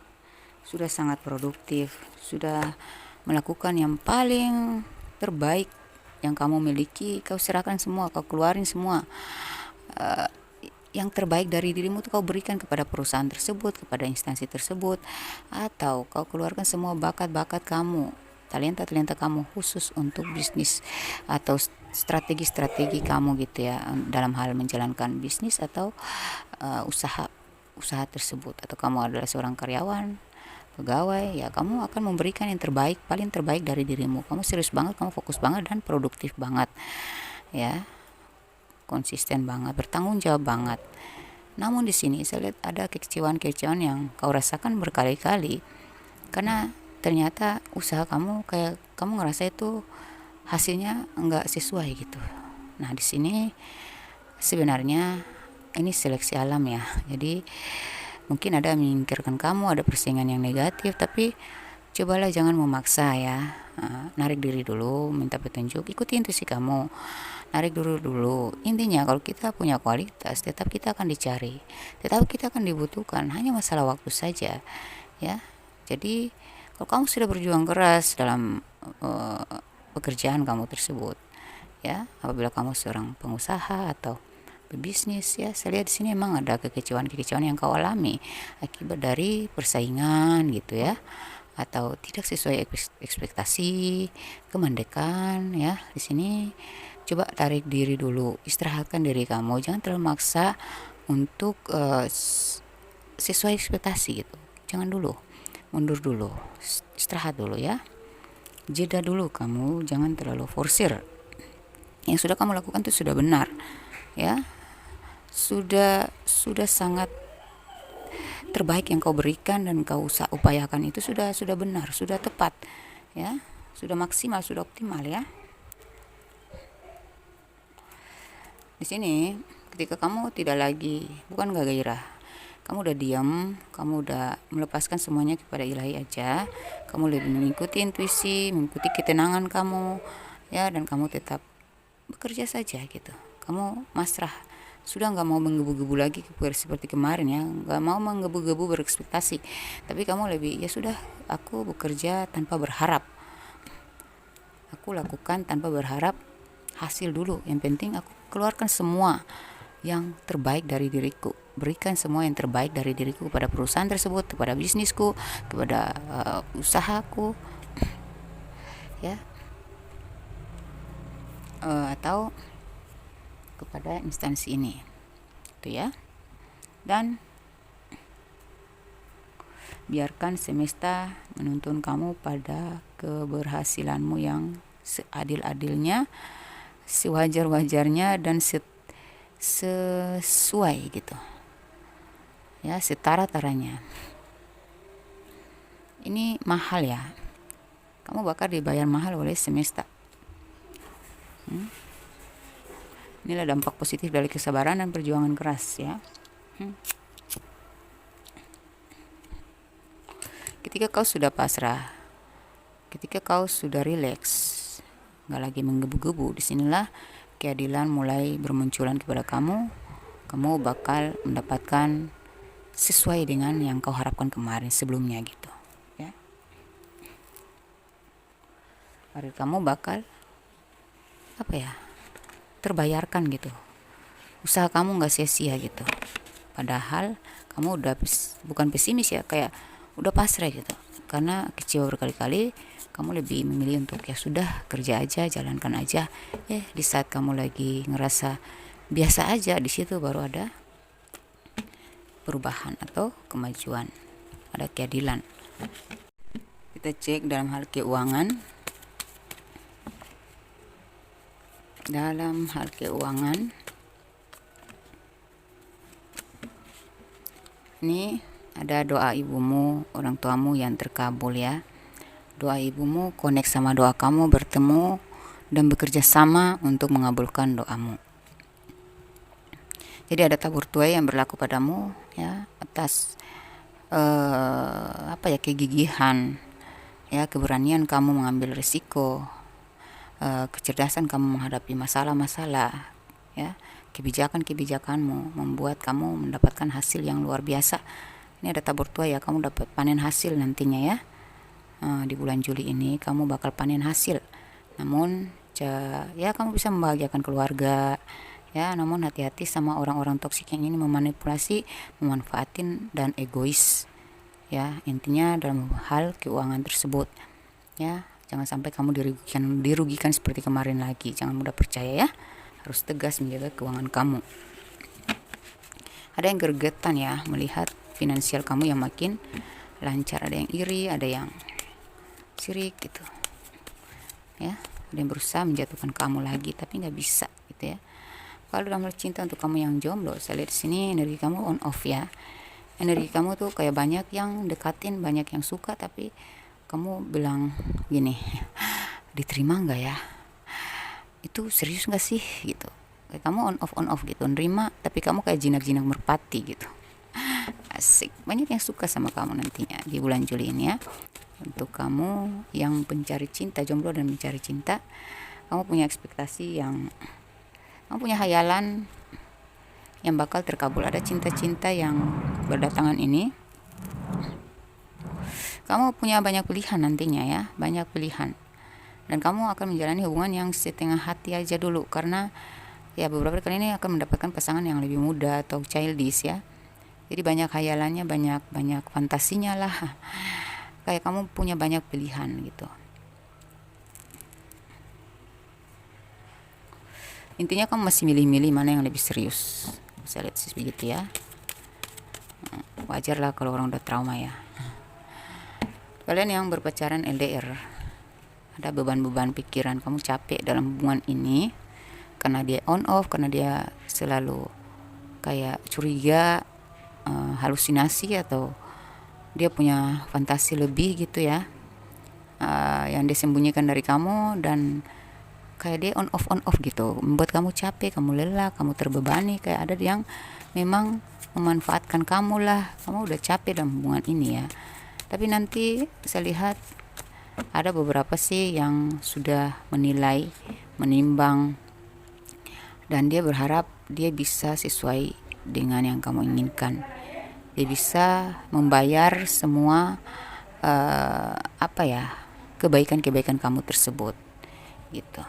Speaker 1: sudah sangat produktif, sudah melakukan yang paling terbaik yang kamu miliki. Kau serahkan semua, kau keluarin semua, yang terbaik dari dirimu tuh kau berikan kepada perusahaan tersebut, kepada instansi tersebut, atau kau keluarkan semua bakat-bakat kamu, talenta-talenta kamu khusus untuk bisnis atau strategi-strategi kamu gitu ya, dalam hal menjalankan bisnis atau usaha tersebut. Atau kamu adalah seorang karyawan, pegawai ya, kamu akan memberikan yang terbaik, paling terbaik dari dirimu. Kamu serius banget, kamu fokus banget dan produktif banget ya, konsisten banget, bertanggung jawab banget. Namun di sini saya lihat ada kekecewaan yang kau rasakan berkali-kali karena ternyata usaha kamu, kayak kamu ngerasa itu hasilnya enggak sesuai gitu. Nah, di sini sebenarnya ini seleksi alam ya. Jadi mungkin ada yang menyingkirkan kamu, ada persaingan yang negatif, tapi cobalah jangan memaksa ya. Narik diri dulu, minta petunjuk, ikuti intuisi kamu, narik dulu. Intinya kalau kita punya kualitas, tetap kita akan dicari, tetap kita akan dibutuhkan, hanya masalah waktu saja ya. Jadi kalau kamu sudah berjuang keras dalam pekerjaan kamu tersebut ya, apabila kamu seorang pengusaha atau berbisnis ya, saya lihat di sini memang ada kekecewaan yang kau alami akibat dari persaingan gitu ya, atau tidak sesuai ekspektasi, kemandekan ya. Di sini coba tarik diri dulu, istirahatkan diri kamu, jangan terlalu maksa untuk sesuai ekspektasi gitu. Jangan dulu, mundur dulu, istirahat dulu ya, jeda dulu. Kamu jangan terlalu forsir. Yang sudah kamu lakukan itu sudah benar ya, sudah sangat terbaik yang kau berikan dan kau upayakan itu sudah benar, sudah tepat, ya, sudah maksimal, sudah optimal, ya. Di sini ketika kamu tidak lagi, bukan gak gairah, kamu udah diam, kamu udah melepaskan semuanya kepada ilahi aja, kamu lebih mengikuti intuisi, mengikuti ketenangan kamu, ya, dan kamu tetap bekerja saja gitu. Kamu masrah, sudah nggak mau menggebu-gebu lagi seperti kemarin, ya, nggak mau menggebu-gebu berekspektasi, tapi kamu lebih, ya sudah, aku bekerja tanpa berharap, aku lakukan tanpa berharap hasil dulu, yang penting aku keluarkan semua yang terbaik dari diriku, berikan semua yang terbaik dari diriku kepada perusahaan tersebut, kepada bisnisku, kepada usahaku, ya, atau kepada instansi ini, itu ya. Dan biarkan semesta menuntun kamu pada keberhasilanmu yang seadil-adilnya, sewajar-wajarnya, dan sesuai gitu, ya, setara-taranya. Ini mahal, ya, kamu bakal dibayar mahal oleh semesta. Inilah dampak positif dari kesabaran dan perjuangan keras, ya. Ketika kau sudah pasrah, ketika kau sudah rileks, nggak lagi menggebu-gebu, disinilah keadilan mulai bermunculan kepada kamu. Kamu bakal mendapatkan sesuai dengan yang kau harapkan kemarin sebelumnya gitu, ya. Karir kamu bakal terbayarkan gitu, usaha kamu nggak sia-sia gitu, padahal kamu udah bukan pesimis, ya, kayak udah pasrah gitu, karena kecewa berkali-kali. Kamu lebih memilih untuk, ya sudah, kerja aja, jalankan aja. Di saat kamu lagi ngerasa biasa aja, di situ baru ada perubahan atau kemajuan, ada keadilan. Kita cek dalam hal keuangan. Dalam hal keuangan, ini ada doa ibumu, orang tuamu yang terkabul, ya. Doa ibumu connect sama doa kamu, bertemu dan bekerja sama untuk mengabulkan doamu. Jadi ada tabur tuai yang berlaku padamu, ya, atas kegigihan, ya, keberanian kamu mengambil risiko, kecerdasan kamu menghadapi masalah-masalah, ya, kebijakan-kebijakanmu membuat kamu mendapatkan hasil yang luar biasa. Ini ada tabur tuai, ya, kamu dapat panen hasil nantinya, ya. Di bulan Juli ini kamu bakal panen hasil. Namun ya, kamu bisa membahagiakan keluarga, ya, namun hati-hati sama orang-orang toksik yang ini memanipulasi, memanfaatin, dan egois, ya, intinya dalam hal keuangan tersebut, ya. Jangan sampai kamu dirugikan seperti kemarin lagi. Jangan mudah percaya, ya, harus tegas menjaga keuangan kamu. Ada yang gergetan, ya, melihat finansial kamu yang makin lancar, ada yang iri, ada yang sirik gitu, ya, ada yang berusaha menjatuhkan kamu lagi tapi nggak bisa gitu, ya. Kalau dalam hal cinta, untuk kamu yang jomblo, saya lihat di sini energi kamu on off, ya. Energi kamu tuh kayak banyak yang dekatin, banyak yang suka, tapi kamu bilang gini, diterima nggak ya, itu serius nggak sih gitu. Kayak kamu on off gitu, nerima tapi kamu kayak jinak-jinak merpati gitu. Asik, banyak yang suka sama kamu nantinya di bulan Juli ini, ya. Untuk kamu yang pencari cinta, jomblo dan mencari cinta, kamu punya ekspektasi kamu punya hayalan yang bakal terkabul. Ada cinta-cinta yang berdatangan ini. Kamu punya banyak pilihan nantinya, ya, banyak pilihan. Dan kamu akan menjalani hubungan yang setengah hati aja dulu, karena, ya, beberapa kali ini akan mendapatkan pasangan yang lebih muda atau childish, ya. Jadi banyak hayalannya, banyak fantasinya lah. Kayak kamu punya banyak pilihan gitu. Intinya kamu masih milih-milih mana yang lebih serius. Saya lihat sih begitu, ya. Wajar lah kalau orang udah trauma, ya. Kalian yang berpacaran LDR, ada beban-beban pikiran, kamu capek dalam hubungan ini karena dia on off, karena dia selalu kayak curiga, halusinasi, atau dia punya fantasi lebih gitu ya, yang dia sembunyikan dari kamu, dan kayak dia on off gitu, membuat kamu capek, kamu lelah, kamu terbebani. Kayak ada yang memang memanfaatkan kamu lah, kamu udah capek dalam hubungan ini ya. Tapi nanti saya lihat ada beberapa sih yang sudah menilai, menimbang, dan dia berharap dia bisa sesuai dengan yang kamu inginkan. Dia bisa membayar semua kebaikan-kebaikan kamu tersebut gitu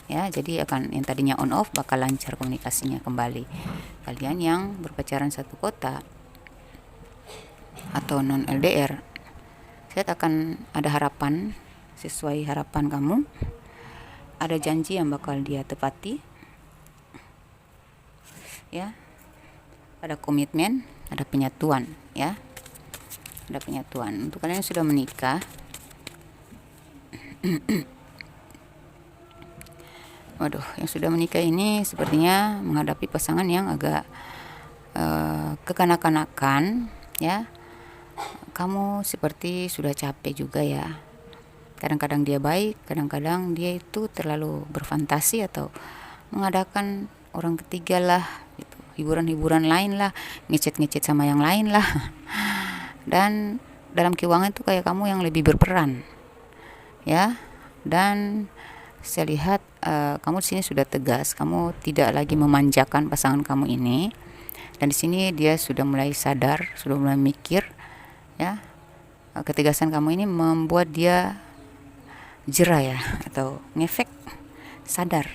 Speaker 1: ya. Jadi akan, yang tadinya on off bakal lancar komunikasinya kembali. Kalian yang berpacaran satu kota atau non LDR, saya akan ada harapan sesuai harapan kamu, ada janji yang bakal dia tepati ya, ada komitmen, ada penyatuan ya, ada penyatuan. Untuk kalian yang sudah menikah, waduh, yang sudah menikah ini sepertinya menghadapi pasangan yang agak kekanak-kanakan ya. Kamu seperti sudah capek juga ya. Kadang-kadang dia baik, kadang-kadang dia itu terlalu berfantasi atau mengadakan orang ketiga lah gitu, hiburan-hiburan lain lah, ngechat-ngechat sama yang lain lah. Dan dalam keuangan itu kayak kamu yang lebih berperan ya. Dan saya lihat kamu di sini sudah tegas, kamu tidak lagi memanjakan pasangan kamu ini. Dan di sini dia sudah mulai sadar, sudah mulai mikir ya. Ketegasan kamu ini membuat dia jera ya, atau ngefek, sadar.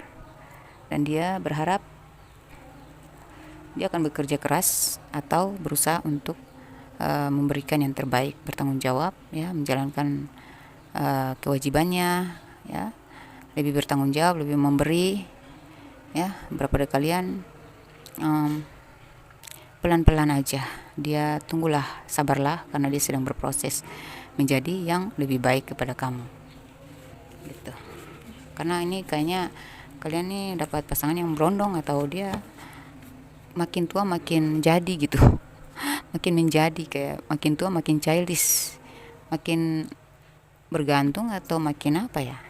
Speaker 1: Dan dia berharap dia akan bekerja keras atau berusaha untuk memberikan yang terbaik, bertanggung jawab ya, menjalankan kewajibannya ya, lebih bertanggung jawab, lebih memberi ya. Beberapa dari kalian pelan-pelan aja, dia tunggulah, sabarlah, karena dia sedang berproses menjadi yang lebih baik kepada kamu gitu. Karena ini kayaknya kalian nih dapat pasangan yang berondong, atau dia makin tua makin jadi gitu. Makin menjadi, kayak makin tua makin childish, makin bergantung, atau makin apa ya,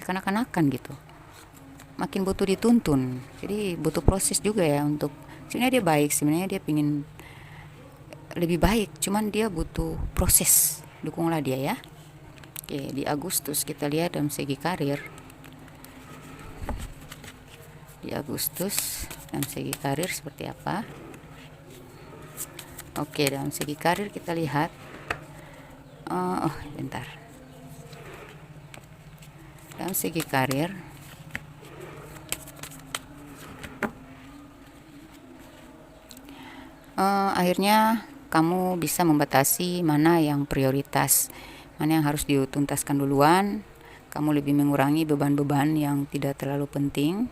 Speaker 1: kekanak-kanakan gitu, makin butuh dituntun. Jadi butuh proses juga ya. Untuk sebenarnya dia baik, sebenarnya dia pingin lebih baik, cuman dia butuh proses. Dukunglah dia ya. Oke, di Agustus kita lihat dalam segi karir. Di Agustus dalam segi karir seperti apa? Oke, dalam segi karir kita lihat bentar. Dalam segi karir akhirnya kamu bisa membatasi mana yang prioritas, mana yang harus dituntaskan duluan. Kamu lebih mengurangi beban-beban yang tidak terlalu penting.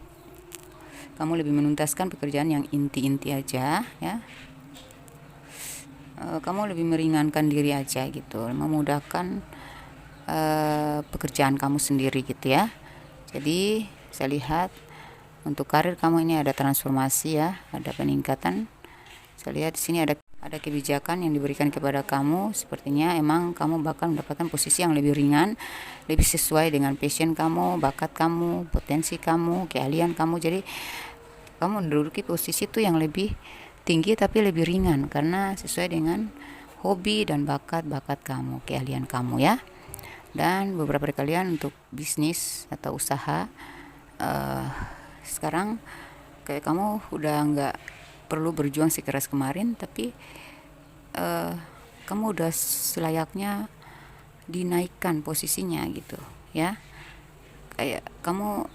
Speaker 1: Kamu lebih menuntaskan pekerjaan yang inti-inti aja ya. Kamu lebih meringankan diri aja gitu, memudahkan pekerjaan kamu sendiri gitu ya. Jadi saya lihat untuk karir kamu ini ada transformasi ya, ada peningkatan. Saya lihat di sini ada kebijakan yang diberikan kepada kamu. Sepertinya emang kamu bakal mendapatkan posisi yang lebih ringan, lebih sesuai dengan passion kamu, bakat kamu, potensi kamu, keahlian kamu. Jadi kamu menduduki posisi itu yang lebih tinggi tapi lebih ringan, karena sesuai dengan hobi dan bakat-bakat kamu, keahlian kamu ya. Dan beberapa dari kalian untuk bisnis atau usaha, sekarang kayak kamu udah nggak perlu berjuang sekeras kemarin, tapi kamu udah selayaknya dinaikkan posisinya gitu ya. Kayak kamu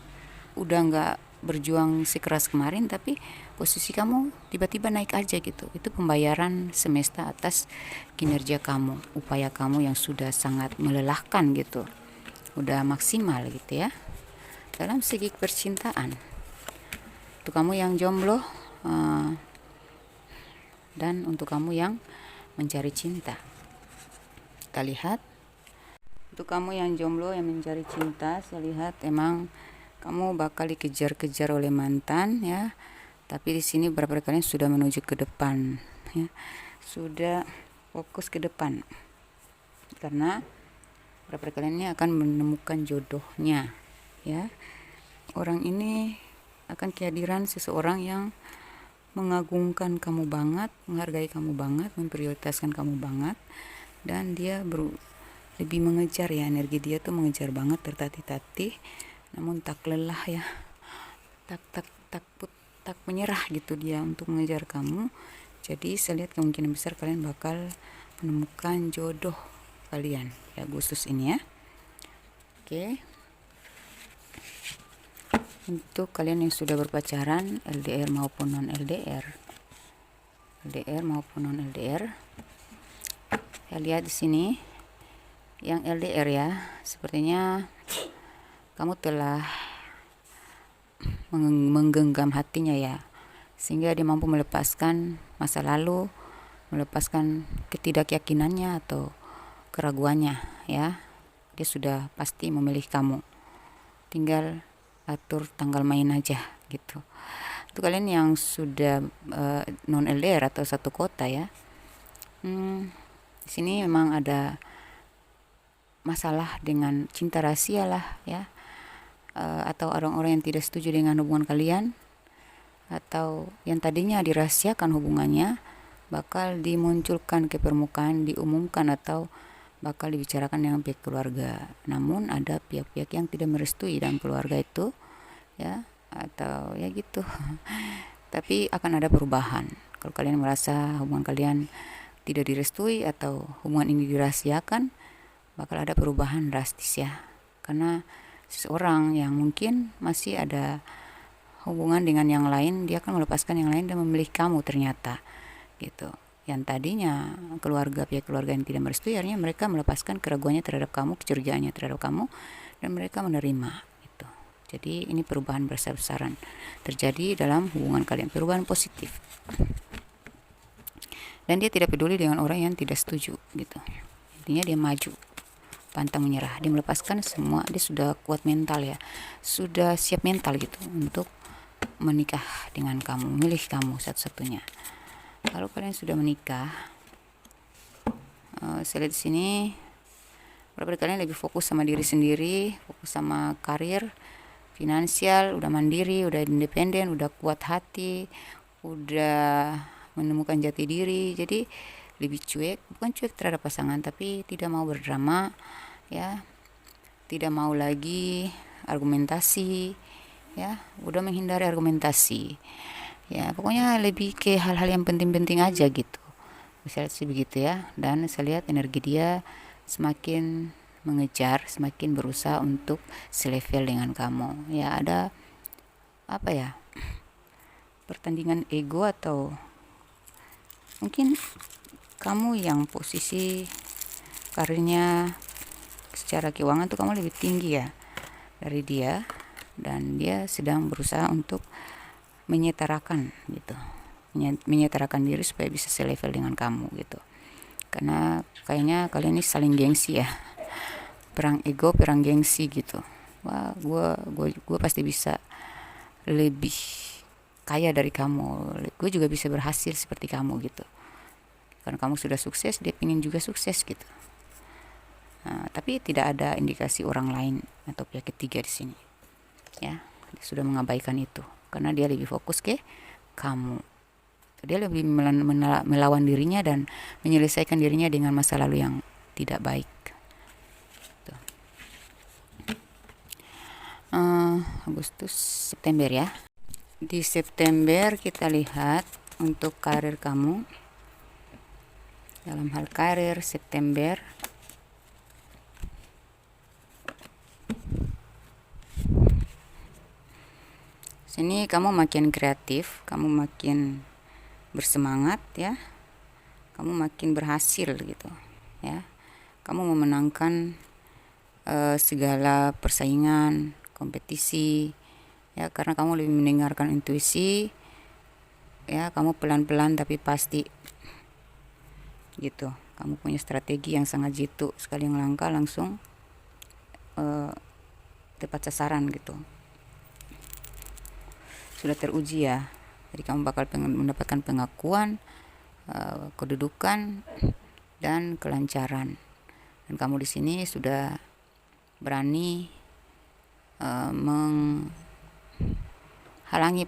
Speaker 1: udah nggak berjuang sekeras kemarin, tapi posisi kamu tiba-tiba naik aja gitu. Itu pembayaran semesta atas kinerja kamu, upaya kamu yang sudah sangat melelahkan gitu, udah maksimal gitu ya. Dalam segi percintaan, untuk kamu yang jomblo dan untuk kamu yang mencari cinta, kita lihat. Untuk kamu yang jomblo yang mencari cinta, saya lihat emang kamu bakal dikejar-kejar oleh mantan ya. Tapi di sini beberapa kalian sudah menuju ke depan, ya, sudah fokus ke depan, karena beberapa kalian ini akan menemukan jodohnya, ya. Orang ini akan kehadiran seseorang yang mengagungkan kamu banget, menghargai kamu banget, memprioritaskan kamu banget, dan dia lebih mengejar, ya, energi dia tuh mengejar banget, tertatih-tatih, namun tak lelah, ya, tak menyerah gitu dia untuk mengejar kamu. Jadi saya lihat kemungkinan besar kalian bakal menemukan jodoh kalian di Agustus ini, ya. Oke. Untuk kalian yang sudah berpacaran, LDR maupun non LDR, saya lihat di sini yang LDR, ya, sepertinya kamu telah menggenggam hatinya, ya, sehingga dia mampu melepaskan masa lalu, melepaskan ketidakyakinannya atau keraguannya, ya. Dia sudah pasti memilih kamu, tinggal atur tanggal main aja gitu. Untuk kalian yang sudah non LDR atau satu kota, ya, di sini memang ada masalah dengan cinta rahasia lah, ya, atau orang-orang yang tidak setuju dengan hubungan kalian, atau yang tadinya dirahasiakan hubungannya bakal dimunculkan ke permukaan, diumumkan atau bakal dibicarakan dengan pihak keluarga. Namun ada pihak-pihak yang tidak merestui dalam keluarga itu, ya, atau ya gitu. Tapi akan ada perubahan. Kalau kalian merasa hubungan kalian tidak direstui atau hubungan ini dirahasiakan, bakal ada perubahan drastis, ya. Karena seseorang yang mungkin masih ada hubungan dengan yang lain, dia akan melepaskan yang lain dan memilih kamu ternyata, gitu. Yang tadinya pihak keluarga yang tidak merestui, akhirnya mereka melepaskan keraguannya terhadap kamu, kecurigaannya terhadap kamu, dan mereka menerima, gitu. Jadi ini perubahan besar-besaran terjadi dalam hubungan kalian, perubahan positif. Dan dia tidak peduli dengan orang yang tidak setuju, gitu. Intinya dia maju, pantang menyerah, dia melepaskan semua, dia sudah kuat mental, ya, sudah siap mental gitu untuk menikah dengan kamu, milih kamu satu-satunya. Kalau kalian sudah menikah, saya lihat di sini beberapa kalian lebih fokus sama diri sendiri, fokus sama karir, finansial, udah mandiri, udah independen, udah kuat hati, udah menemukan jati diri. Jadi lebih bukan cuek terhadap pasangan, tapi tidak mau berdrama, ya, tidak mau lagi argumentasi, ya, udah menghindari argumentasi, ya, pokoknya lebih ke hal-hal yang penting-penting aja gitu. Saya lihat sih begitu, ya. Dan saya lihat energi dia semakin mengejar, semakin berusaha untuk selevel dengan kamu, ya. Ada apa, ya, pertandingan ego, atau mungkin kamu yang posisi karirnya secara keuangan tuh kamu lebih tinggi, ya, dari dia, dan dia sedang berusaha untuk menyetarakan gitu, menyetarakan diri supaya bisa selevel dengan kamu gitu. Karena kayaknya kalian ini saling gengsi, ya, perang ego, perang gengsi gitu. Wah, gue pasti bisa lebih kaya dari kamu, gue juga bisa berhasil seperti kamu gitu. Karena kamu sudah sukses, dia ingin juga sukses gitu. Nah, tapi tidak ada indikasi orang lain atau pihak ketiga di sini, ya. Dia sudah mengabaikan itu karena dia lebih fokus ke kamu. Dia lebih melawan dirinya dan menyelesaikan dirinya dengan masa lalu yang tidak baik. Tuh. Agustus, September, ya. Di September kita lihat untuk karir kamu. Dalam hal karir September, sini kamu makin kreatif, kamu makin bersemangat, ya, kamu makin berhasil gitu, ya. Kamu memenangkan segala persaingan, kompetisi, ya, karena kamu lebih mendengarkan intuisi, ya. Kamu pelan-pelan tapi pasti gitu. Kamu punya strategi yang sangat jitu, sekali ngelangkah langsung tepat sasaran gitu. Sudah teruji, ya. Jadi kamu bakal mendapatkan pengakuan, kedudukan, dan kelancaran. Dan kamu di sini sudah berani menghalangi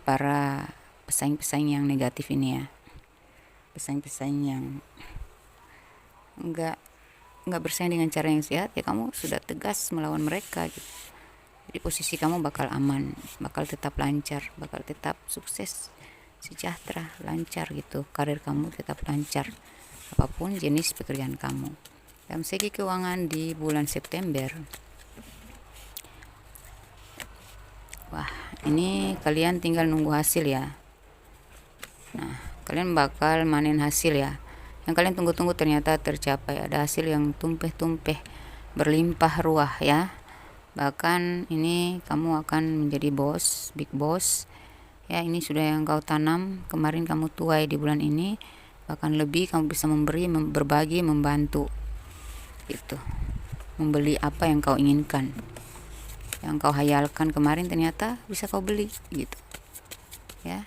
Speaker 1: para pesaing-pesaing yang negatif ini ya, pesaing-pesaing yang enggak bersaing dengan cara yang sehat ya, kamu sudah tegas melawan mereka gitu. Jadi posisi kamu bakal aman, bakal tetap lancar, bakal tetap sukses, sejahtera, lancar gitu. Karir kamu tetap lancar, apapun jenis pekerjaan kamu. Dalam segi keuangan di bulan September, wah ini kalian tinggal nunggu hasil ya. Nah, kalian bakal manen hasil ya. Yang kalian tunggu-tunggu ternyata tercapai. Ada hasil yang tumpeh-tumpeh, berlimpah ruah ya. Bahkan ini kamu akan menjadi bos, big boss ya. Ini sudah yang kau tanam, kemarin kamu tuai di bulan ini, bahkan lebih kamu bisa memberi, berbagi, membantu gitu. Membeli apa yang kau inginkan, yang kau hayalkan kemarin ternyata bisa kau beli gitu ya.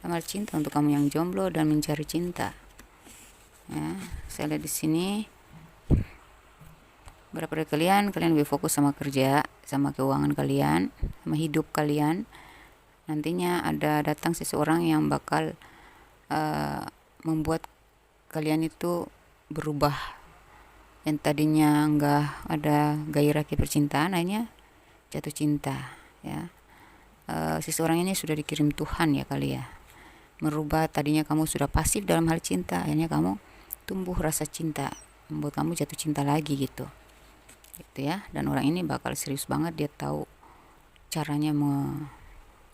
Speaker 1: Amal cinta untuk kamu yang jomblo dan mencari cinta ya. Saya lihat di sini berapa dari kalian lebih fokus sama kerja, sama keuangan kalian, sama hidup kalian. Nantinya ada datang seseorang yang bakal membuat kalian itu berubah. Yang tadinya nggak ada gairah ke percintaan, akhirnya jatuh cinta ya. Seseorang ini sudah dikirim Tuhan ya kali ya, merubah tadinya kamu sudah pasif dalam hal cinta, akhirnya kamu tumbuh rasa cinta, membuat kamu jatuh cinta lagi gitu ya. Dan orang ini bakal serius banget, dia tahu caranya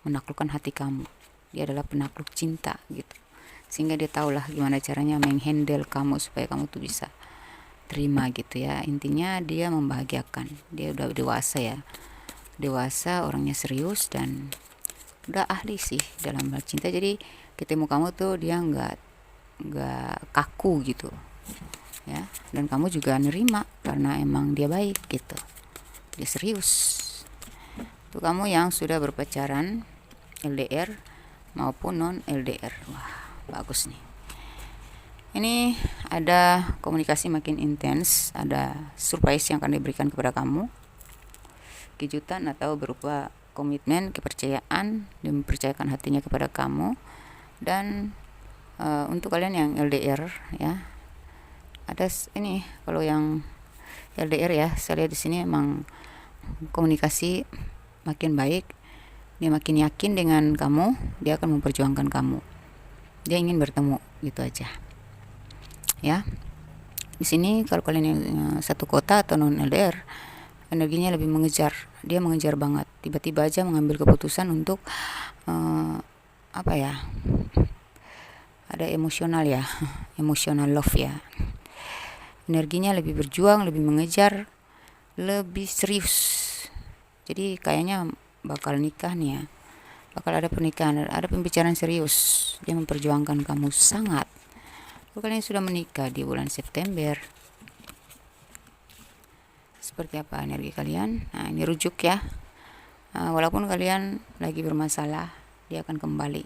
Speaker 1: menaklukkan hati kamu. Dia adalah penakluk cinta gitu, sehingga dia tahulah gimana caranya menghandle kamu supaya kamu tuh bisa terima gitu ya. Intinya dia membahagiakan, dia udah dewasa ya, dewasa, orangnya serius dan udah ahli sih dalam hal cinta. Jadi ketemu kamu tuh dia nggak kaku gitu ya, dan kamu juga nerima karena emang dia baik gitu, dia serius. Tuh kamu yang sudah berpacaran LDR maupun non LDR, wah bagus nih. Ini ada komunikasi makin intens, ada surprise yang akan diberikan kepada kamu, kejutan atau berupa komitmen, kepercayaan, dia mempercayakan hatinya kepada kamu. Dan untuk kalian yang LDR ya, ada ini, kalau yang LDR ya, saya lihat di sini emang komunikasi makin baik, dia makin yakin dengan kamu, dia akan memperjuangkan kamu, dia ingin bertemu gitu aja ya. Di sini kalau kalian yang satu kota atau non LDR, energinya lebih mengejar, dia mengejar banget, tiba-tiba aja mengambil keputusan untuk apa ya, ada emosional ya, emosional love ya. Energinya lebih berjuang, lebih mengejar, lebih serius. Jadi kayaknya bakal nikah nih ya, bakal ada pernikahan, ada pembicaraan serius. Dia memperjuangkan kamu sangat. Kalau kalian sudah menikah di bulan September, seperti apa energi kalian? Nah ini rujuk ya. Walaupun kalian lagi bermasalah, dia akan kembali.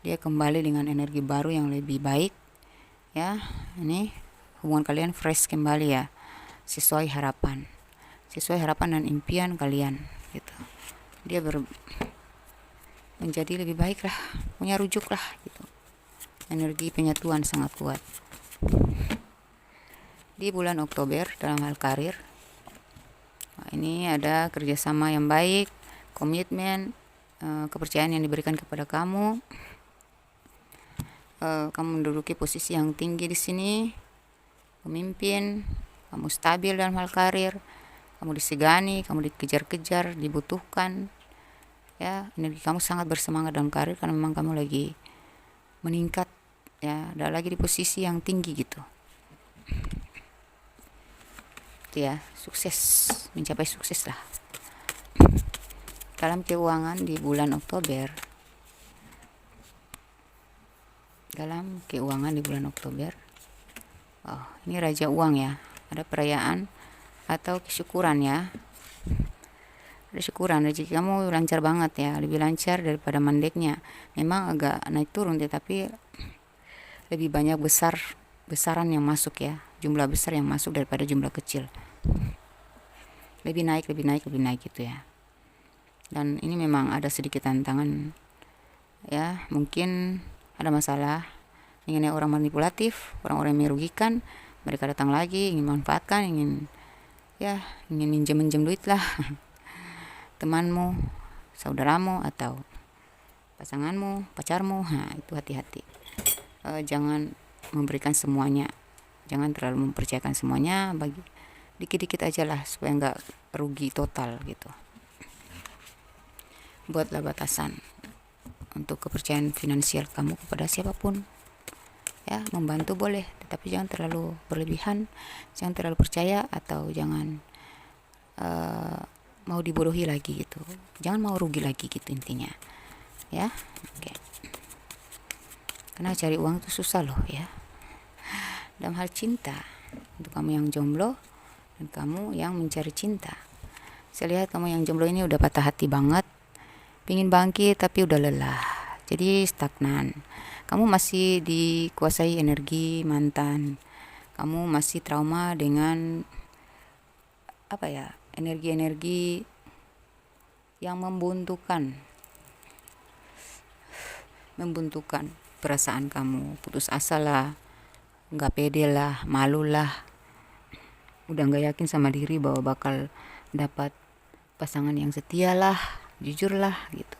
Speaker 1: Dia kembali dengan energi baru yang lebih baik ya. Ini hubungan kalian fresh kembali ya, sesuai harapan dan impian kalian gitu. Dia menjadi lebih baik lah, punya rujuk lah gitu. Energi penyatuan sangat kuat di bulan Oktober dalam hal karir. Nah, ini ada kerjasama yang baik, komitmen, kepercayaan yang diberikan kepada kamu. Kamu menduduki posisi yang tinggi di sini, pemimpin, kamu stabil dalam hal karir, kamu disegani, kamu dikejar-kejar, dibutuhkan ya. Energi kamu sangat bersemangat dalam karir karena memang kamu lagi meningkat ya, ada lagi di posisi yang tinggi gitu ya, sukses, mencapai sukses lah. Dalam keuangan di bulan Oktober, oh ini raja uang ya, ada perayaan atau kesyukuran ya. ada syukuran, rezeki kamu lancar banget ya, lebih lancar daripada mandeknya. Memang agak naik turun, tetapi lebih banyak besaran yang masuk ya, jumlah besar yang masuk daripada jumlah kecil. Lebih naik, lebih naik, lebih naik gitu ya. Dan ini memang ada sedikit tantangan ya, mungkin ada masalah mengenai orang manipulatif, orang-orang yang merugikan. Mereka datang lagi ingin memanfaatkan, ingin minjem duit lah. Temanmu, saudaramu, atau pasanganmu, pacarmu. Nah, itu hati-hati. Jangan memberikan semuanya, jangan terlalu mempercayakan semuanya, bagi dikit-dikit aja lah supaya nggak rugi total gitu. Buatlah batasan untuk kepercayaan finansial kamu kepada siapapun ya. Membantu boleh, tetapi jangan terlalu berlebihan, jangan terlalu percaya, atau jangan mau dibodohi lagi gitu, jangan mau rugi lagi gitu intinya ya. Oke. Karena cari uang itu susah loh ya. Dalam hal cinta, untuk kamu yang jomblo dan kamu yang mencari cinta, saya lihat kamu yang jomblo ini udah patah hati banget, pingin bangkit tapi udah lelah, jadi stagnan. Kamu masih dikuasai energi mantan, kamu masih trauma dengan energi-energi yang membuntukan perasaan kamu. Putus asa lah, nggak pede lah, malu lah, udah nggak yakin sama diri bahwa bakal dapat pasangan yang setia lah, jujur lah gitu.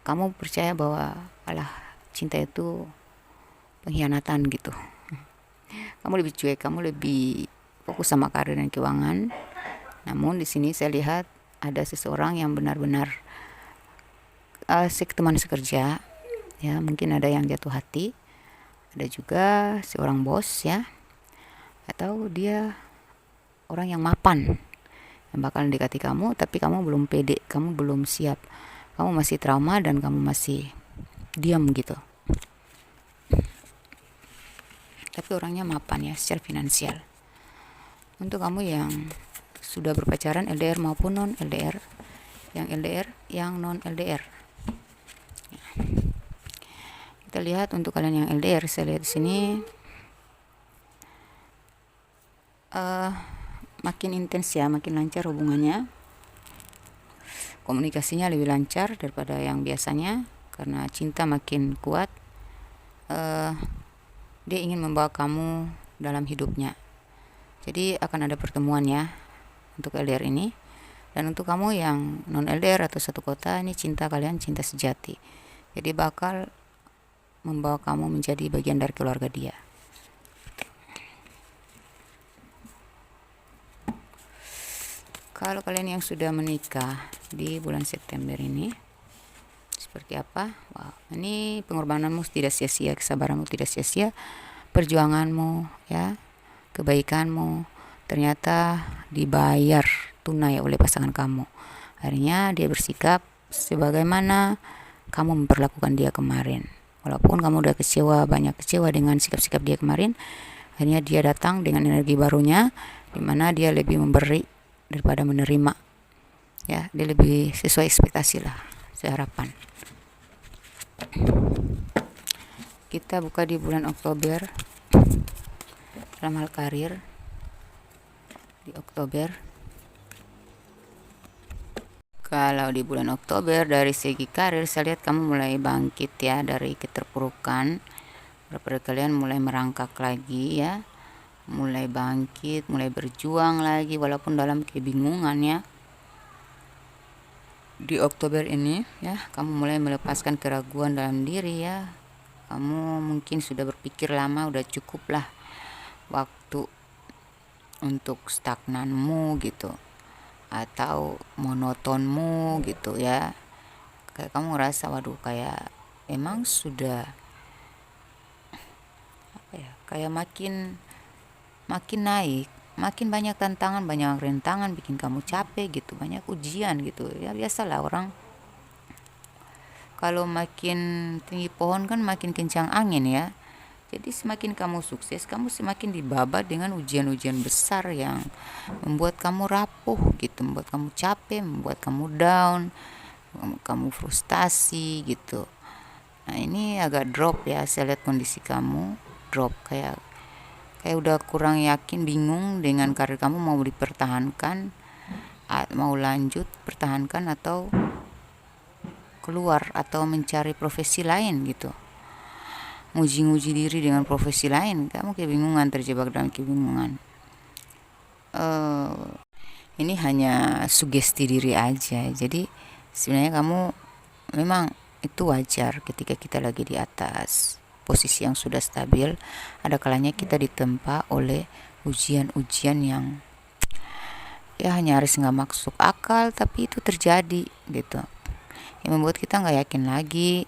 Speaker 1: Kamu percaya bahwa cinta itu pengkhianatan gitu. Kamu lebih cuek, kamu lebih fokus sama karir dan keuangan. Namun di sini saya lihat ada seseorang yang benar-benar teman sekerja ya, mungkin ada yang jatuh hati, ada juga seorang bos ya, atau dia orang yang mapan yang bakal mendekati kamu, tapi kamu belum pede, kamu belum siap, kamu masih trauma dan kamu masih diam gitu. Tapi orangnya mapan ya secara finansial. Untuk kamu yang sudah berpacaran LDR maupun non LDR, yang LDR, yang non LDR. Kita lihat untuk kalian yang LDR, saya lihat di sini makin intens ya, makin lancar hubungannya. Komunikasinya lebih lancar daripada yang biasanya karena cinta makin kuat. Dia ingin membawa kamu dalam hidupnya. Jadi akan ada pertemuan ya untuk LDR ini. Dan untuk kamu yang non LDR atau satu kota, ini cinta kalian cinta sejati. Jadi bakal membawa kamu menjadi bagian dari keluarga dia. Kalau kalian yang sudah menikah di bulan September ini, seperti apa? Wow, ini pengorbananmu tidak sia-sia, kesabaranmu tidak sia-sia, perjuanganmu ya, kebaikanmu ternyata dibayar tunai oleh pasangan kamu. Akhirnya dia bersikap sebagaimana kamu memperlakukan dia kemarin. Walaupun kamu udah banyak kecewa dengan sikap-sikap dia kemarin, akhirnya dia datang dengan energi barunya, dimana dia lebih memberi daripada menerima. Ya, dia lebih sesuai ekspektasi lah, seharapan. Kita buka di bulan Oktober dalam hal karir. Di Oktober, kalau di bulan Oktober dari segi karir saya lihat kamu mulai bangkit ya dari keterpurukan. Beberapa kalian mulai merangkak lagi ya, mulai bangkit, mulai berjuang lagi walaupun dalam kebingungan ya. Di Oktober ini ya, kamu mulai melepaskan keraguan dalam diri ya. Kamu mungkin sudah berpikir lama, udah cukup lah waktu untuk stagnanmu gitu, atau monotonmu gitu ya. Kayak kamu ngerasa waduh, kayak emang sudah kayak makin naik, makin banyak tantangan, banyak rintangan, bikin kamu capek gitu, banyak ujian gitu ya. Biasalah orang kalau makin tinggi pohon kan makin kencang angin ya. Jadi semakin kamu sukses, kamu semakin dibabat dengan ujian-ujian besar yang membuat kamu rapuh gitu, membuat kamu capek, membuat kamu down, kamu frustasi gitu. Nah ini agak drop ya, saya lihat kondisi kamu drop, kayak udah kurang yakin, bingung dengan karir kamu, mau dipertahankan, mau lanjut pertahankan atau keluar atau mencari profesi lain gitu, nguji diri dengan profesi lain. Kamu kebingungan, terjebak dalam kebingungan. Ini hanya sugesti diri aja. Jadi sebenarnya kamu memang itu wajar ketika kita lagi di atas posisi yang sudah stabil, ada kalanya kita ditempa oleh ujian-ujian yang ya nyaris nggak masuk akal, tapi itu terjadi gitu, yang membuat kita nggak yakin lagi,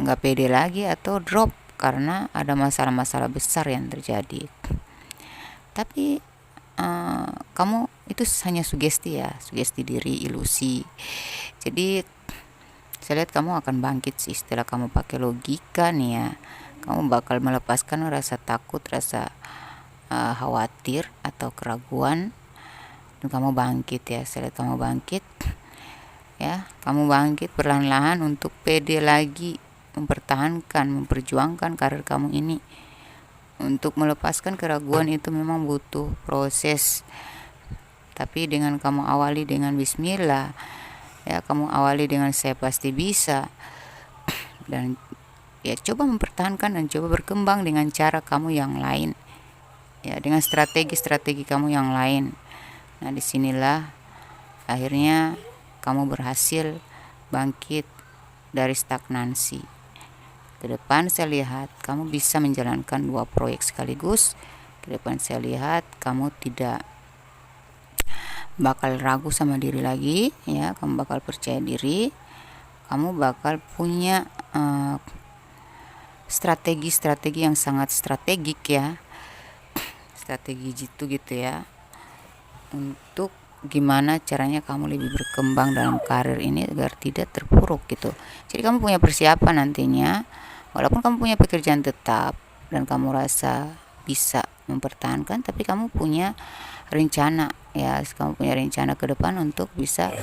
Speaker 1: nggak pede lagi, atau drop karena ada masalah-masalah besar yang terjadi. Tapi kamu itu hanya sugesti ya, sugesti diri, ilusi. Jadi saya lihat kamu akan bangkit sih setelah kamu pakai logika nih ya. Kamu bakal melepaskan rasa takut, rasa khawatir atau keraguan, dan kamu bangkit ya. Saya lihat kamu bangkit ya, kamu bangkit perlahan-lahan untuk pede lagi mempertahankan, memperjuangkan karir kamu ini. Untuk melepaskan keraguan itu memang butuh proses, tapi dengan kamu awali dengan bismillah ya, kamu awali dengan saya pasti bisa, dan ya coba mempertahankan dan coba berkembang dengan cara kamu yang lain ya, dengan strategi-strategi kamu yang lain. Nah disinilah akhirnya kamu berhasil bangkit dari stagnansi. Ke depan saya lihat kamu bisa menjalankan 2 proyek sekaligus. Ke depan saya lihat kamu tidak bakal ragu sama diri lagi ya, kamu bakal percaya diri, kamu bakal punya strategi-strategi yang sangat strategik ya, strategi gitu ya, untuk gimana caranya kamu lebih berkembang dalam karir ini agar tidak terpuruk gitu. Jadi kamu punya persiapan nantinya, walaupun kamu punya pekerjaan tetap dan kamu rasa bisa mempertahankan, tapi kamu punya rencana ya, kamu punya rencana ke depan untuk bisa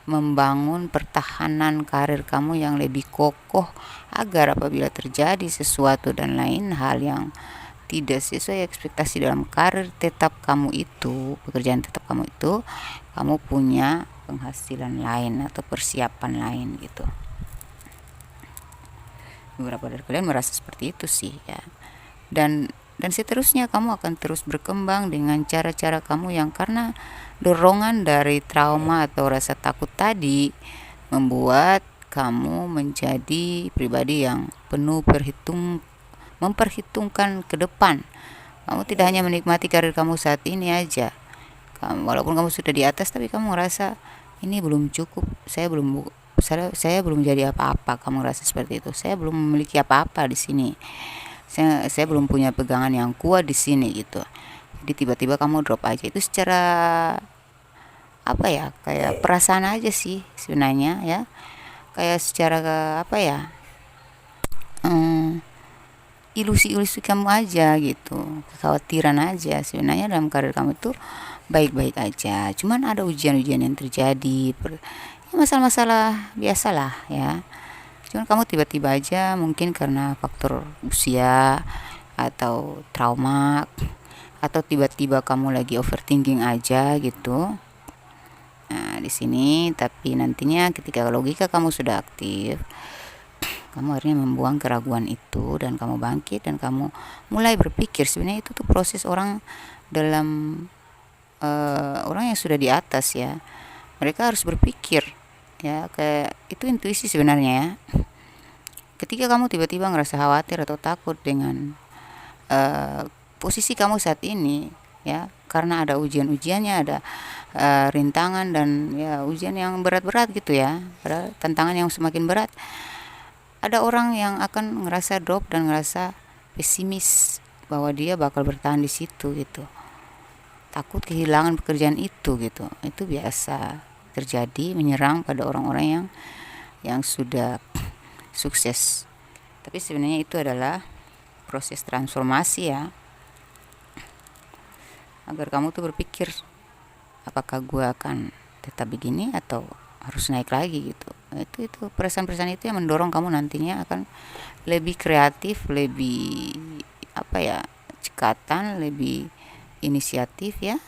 Speaker 1: membangun pertahanan karir kamu yang lebih kokoh, agar apabila terjadi sesuatu dan lain hal yang tidak sesuai ekspektasi dalam karir tetap kamu itu, pekerjaan tetap kamu itu, kamu punya penghasilan lain atau persiapan lain gitu. Beberapa dari kalian merasa seperti itu sih ya, dan seterusnya kamu akan terus berkembang dengan cara-cara kamu yang, karena dorongan dari trauma atau rasa takut tadi membuat kamu menjadi pribadi yang penuh memperhitungkan ke depan. Kamu tidak hanya menikmati karir kamu saat ini aja. Walaupun kamu sudah di atas, tapi kamu merasa ini belum cukup. Saya belum jadi apa-apa. Kamu merasa seperti itu. Saya belum memiliki apa-apa di sini. Saya belum punya pegangan yang kuat di sini gitu. Jadi tiba-tiba kamu drop aja. Itu secara apa ya? Kayak perasaan aja sih sebenarnya ya. Kayak secara apa ya? Ilusi-ilusi kamu aja gitu, kekhawatiran aja. Sebenarnya dalam karir kamu itu baik-baik aja, cuman ada ujian-ujian yang terjadi, ya masalah-masalah biasalah ya. Cuman kamu tiba-tiba aja, mungkin karena faktor usia atau trauma, atau tiba-tiba kamu lagi overthinking aja gitu. Nah di sini, tapi nantinya ketika logika kamu sudah aktif, kamu akhirnya membuang keraguan itu dan kamu bangkit dan kamu mulai berpikir. Sebenarnya itu tuh proses orang dalam orang yang sudah di atas ya, mereka harus berpikir ya, kayak itu intuisi sebenarnya ya. Ketika kamu tiba-tiba ngerasa khawatir atau takut dengan posisi kamu saat ini ya, karena ada ujian-ujiannya, ada rintangan dan ya ujian yang berat-berat gitu ya, ada tantangan yang semakin berat, ada orang yang akan ngerasa drop dan ngerasa pesimis bahwa dia bakal bertahan di situ gitu, takut kehilangan pekerjaan itu gitu. Itu biasa terjadi, menyerang pada orang-orang yang sudah sukses. Tapi sebenarnya itu adalah proses transformasi ya, agar kamu tuh berpikir apakah gue akan tetap begini atau harus naik lagi gitu. Itu perasaan-perasaan itu yang mendorong kamu nantinya akan lebih kreatif, lebih cekatan, lebih inisiatif ya.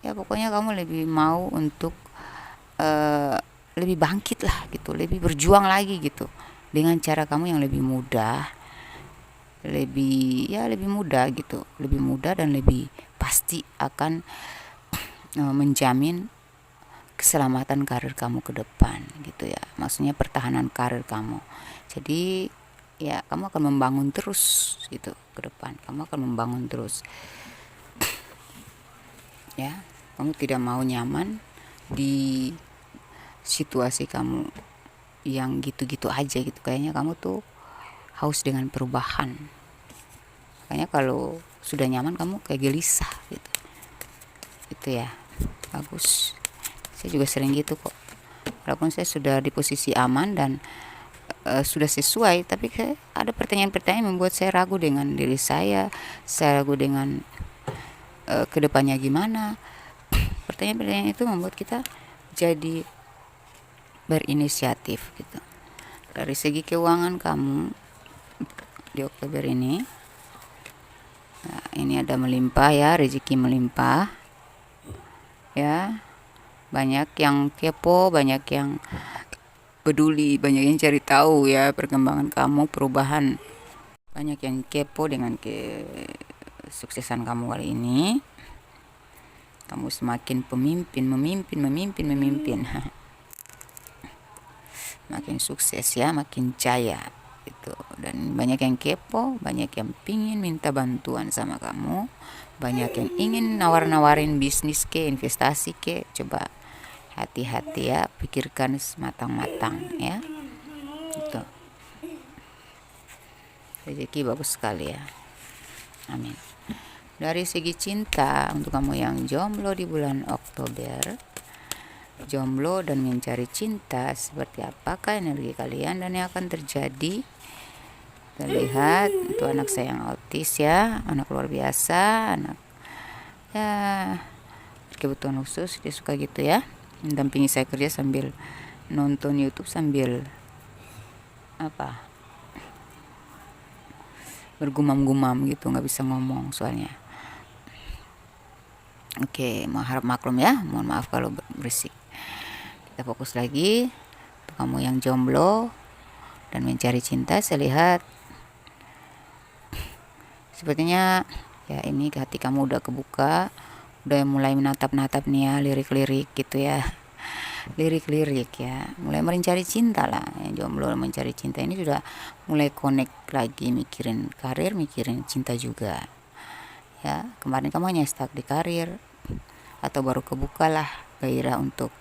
Speaker 1: Ya pokoknya kamu lebih mau untuk lebih bangkit lah gitu, lebih berjuang lagi gitu dengan cara kamu yang lebih mudah, lebih mudah gitu, lebih mudah dan lebih pasti akan menjamin keselamatan karir kamu ke depan gitu ya, maksudnya pertahanan karir kamu. Jadi ya kamu akan membangun terus gitu ke depan, kamu akan membangun terus ya. Kamu tidak mau nyaman di situasi kamu yang gitu-gitu aja gitu, kayaknya kamu tuh haus dengan perubahan. Makanya kalau sudah nyaman kamu kayak gelisah gitu. Itu ya bagus. Saya juga sering gitu kok. Walaupun saya sudah di posisi aman dan sudah sesuai, tapi ada pertanyaan-pertanyaan yang membuat saya ragu dengan diri saya ragu dengan kedepannya gimana. Pertanyaan-pertanyaan itu membuat kita jadi berinisiatif gitu. Dari segi keuangan kamu di Oktober ini, nah, ini ada melimpah ya, rezeki melimpah ya. Banyak yang kepo, banyak yang peduli, banyak yang cari tahu ya perkembangan kamu, perubahan. Banyak yang kepo dengan kesuksesan kamu kali ini. Kamu semakin memimpin. Makin sukses ya, makin jaya gitu. Dan banyak yang kepo, banyak yang pingin minta bantuan sama kamu, banyak yang ingin nawar-nawarin bisnis ke, investasi ke. Coba hati-hati ya, pikirkan matang-matang ya. Gitu. Rezeki bagus sekali ya. Amin. Dari segi cinta, untuk kamu yang jomblo di bulan Oktober, jomblo dan mencari cinta, seperti apakah energi kalian dan yang akan terjadi? Kita lihat, itu anak saya yang autis ya, anak luar biasa, anak ya kebutuhan khusus, dia suka gitu ya, mendampingi saya kerja sambil nonton YouTube, sambil bergumam-gumam gitu, nggak bisa ngomong soalnya. Oke, harap maklum ya, mohon maaf kalau berisik. Kita fokus lagi. Untuk kamu yang jomblo dan mencari cinta, saya lihat sepertinya ya ini hati kamu udah kebuka, udah mulai menatap-natap nih ya, lirik-lirik gitu ya, lirik-lirik ya, mulai mencari cinta lah. Yang jomblo mencari cinta ini sudah mulai connect lagi, mikirin karir, mikirin cinta juga ya. Kemarin kamu hanya stuck di karir, atau baru kebuka lah gairah untuk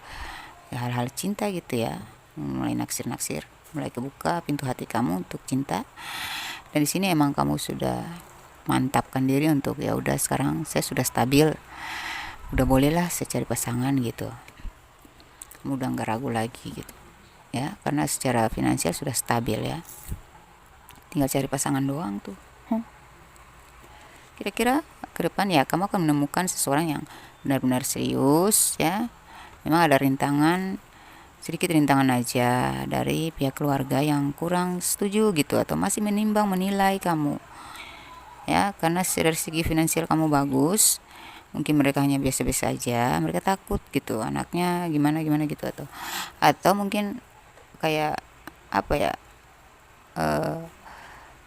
Speaker 1: ya, hal-hal cinta gitu ya, mulai naksir-naksir, mulai kebuka pintu hati kamu untuk cinta. Dan di sini emang kamu sudah mantapkan diri untuk ya udah, sekarang saya sudah stabil, udah bolehlah saya cari pasangan gitu. Kamu udah nggak ragu lagi gitu ya, karena secara finansial sudah stabil ya, tinggal cari pasangan doang tuh. Kira-kira ke depan ya kamu akan menemukan seseorang yang benar-benar serius ya. Memang ada sedikit rintangan aja dari pihak keluarga yang kurang setuju gitu, atau masih menimbang menilai kamu ya, karena dari segi finansial kamu bagus, mungkin mereka hanya biasa-biasa aja, mereka takut gitu anaknya gimana gitu, atau mungkin kayak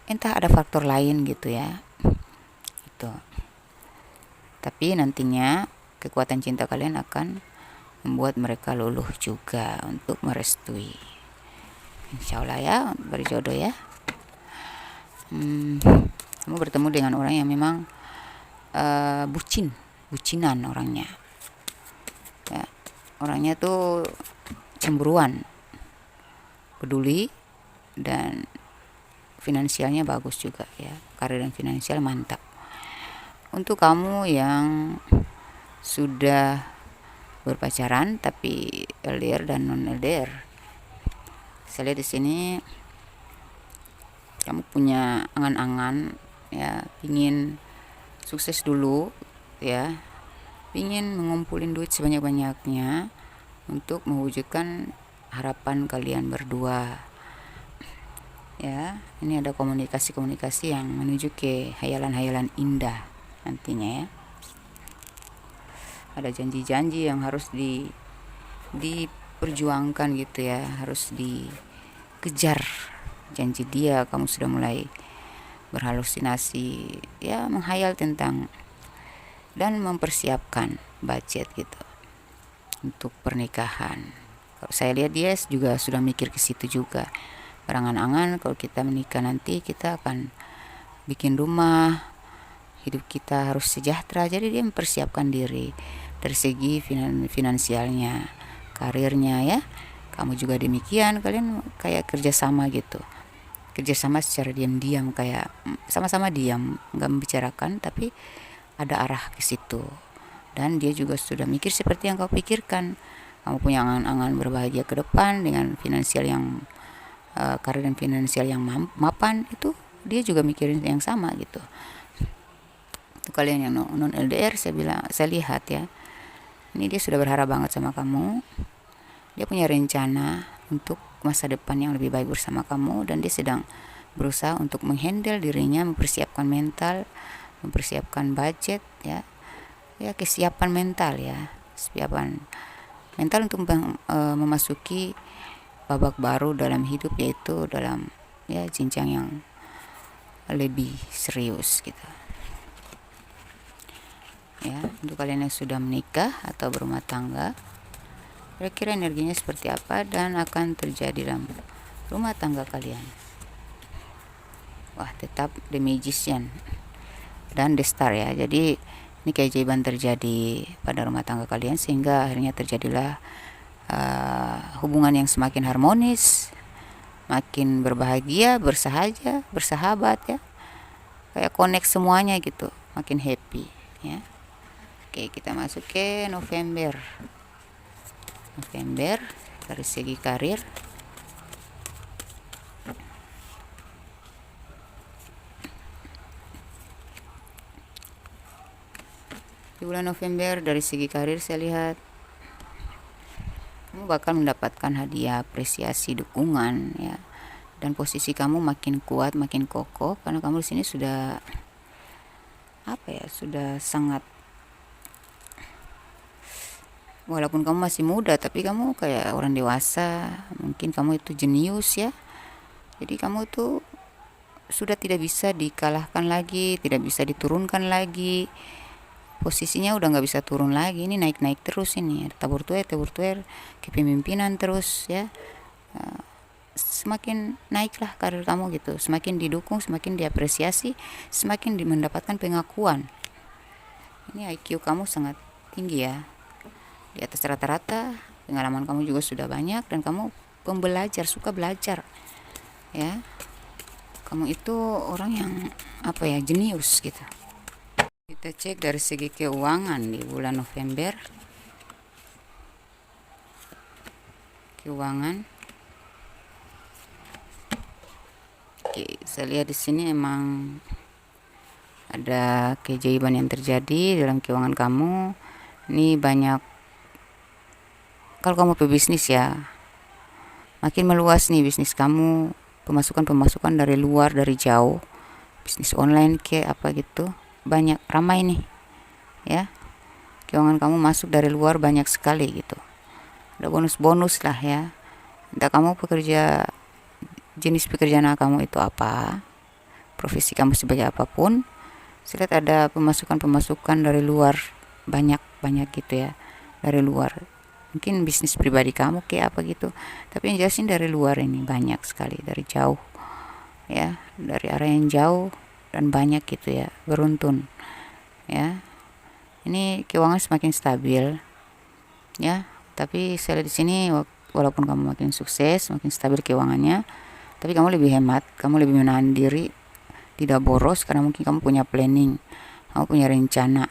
Speaker 1: entah ada faktor lain gitu ya gitu. Tapi nantinya kekuatan cinta kalian akan membuat mereka luluh juga untuk merestui, insya Allah ya, berjodoh ya. Kamu bertemu dengan orang yang memang bucinan orangnya ya, orangnya tuh cemburuan, peduli, dan finansialnya bagus juga ya, karir dan finansial mantap. Untuk kamu yang sudah berpacaran tapi LDR dan non LDR, saya lihat di sini kamu punya angan-angan ya, pingin sukses dulu ya, pingin mengumpulin duit sebanyak-banyaknya untuk mewujudkan harapan kalian berdua ya. Ini ada komunikasi-komunikasi yang menuju ke hayalan-hayalan indah nantinya ya. Ada janji-janji yang harus diperjuangkan gitu ya, harus dikejar janji dia. Kamu sudah mulai berhalusinasi ya, menghayal tentang dan mempersiapkan budget gitu untuk pernikahan. Kalau saya lihat dia juga sudah mikir ke situ juga, berangan-angan kalau kita menikah nanti kita akan bikin rumah, hidup kita harus sejahtera. Jadi dia mempersiapkan diri dari segi finansialnya, karirnya ya. Kamu juga demikian, kalian kayak kerjasama gitu, kerjasama secara diam-diam, kayak sama-sama diam, nggak membicarakan tapi ada arah ke situ. Dan dia juga sudah mikir seperti yang kau pikirkan. Kamu punya angan-angan berbahagia ke depan dengan finansial yang karir dan finansial yang mapan, itu dia juga mikirin yang sama gitu. Itu kalian yang non LDR, saya lihat ya, ini dia sudah berharap banget sama kamu. Dia punya rencana untuk masa depan yang lebih baik bersama kamu, dan dia sedang berusaha untuk menghandle dirinya, mempersiapkan mental, mempersiapkan budget ya, kesiapan mental ya, kesiapan mental untuk memasuki babak baru dalam hidup, yaitu dalam ya jenjang yang lebih serius gitu ya. Untuk kalian yang sudah menikah atau berumah tangga, kira-kira energinya seperti apa dan akan terjadi dalam rumah tangga kalian. Wah, tetap The Magician dan The Star ya. Jadi ini keajaiban terjadi pada rumah tangga kalian, sehingga akhirnya terjadilah hubungan yang semakin harmonis, makin berbahagia, bersahaja, bersahabat ya, kayak connect semuanya gitu, makin happy ya. Oke, kita masuk ke November dari segi karir. Di bulan November dari segi karir saya lihat kamu bakal mendapatkan hadiah, apresiasi, dukungan ya, dan posisi kamu makin kuat, makin kokoh, karena kamu di sini sudah sudah sangat, walaupun kamu masih muda tapi kamu kayak orang dewasa. Mungkin kamu itu jenius ya, jadi kamu itu sudah tidak bisa dikalahkan lagi, tidak bisa diturunkan lagi. Posisinya udah nggak bisa turun lagi, ini naik-naik terus, ini tabur tuer kepemimpinan terus ya. Semakin naiklah karir kamu gitu, semakin didukung, semakin diapresiasi, semakin mendapatkan pengakuan. Ini IQ kamu sangat tinggi ya, di atas rata-rata. Pengalaman kamu juga sudah banyak dan kamu pembelajar, suka belajar ya. Kamu itu orang yang jenius gitu. Kita cek dari segi keuangan di bulan November. Keuangan. Oke, saya lihat di sini emang ada keajaiban yang terjadi dalam keuangan kamu. Ini banyak, kalau kamu pebisnis ya, makin meluas nih bisnis kamu, pemasukan dari luar, dari jauh, bisnis online ke apa gitu, banyak, ramai nih ya. Keuangan kamu masuk dari luar banyak sekali gitu, ada bonus-bonus lah ya. Entah kamu jenis pekerjaan kamu itu apa, profesi kamu sebagai apapun, saya lihat ada pemasukan dari luar banyak gitu ya, dari luar. Mungkin bisnis pribadi kamu kayak apa gitu, tapi yang jelasin dari luar ini banyak sekali, dari jauh ya, dari arah yang jauh dan banyak gitu ya, beruntun ya. Ini keuangan semakin stabil ya, tapi saya lihat di sini walaupun kamu makin sukses, makin stabil keuangannya, tapi kamu lebih hemat, kamu lebih menahan diri, tidak boros, karena mungkin kamu punya planning, kamu punya rencana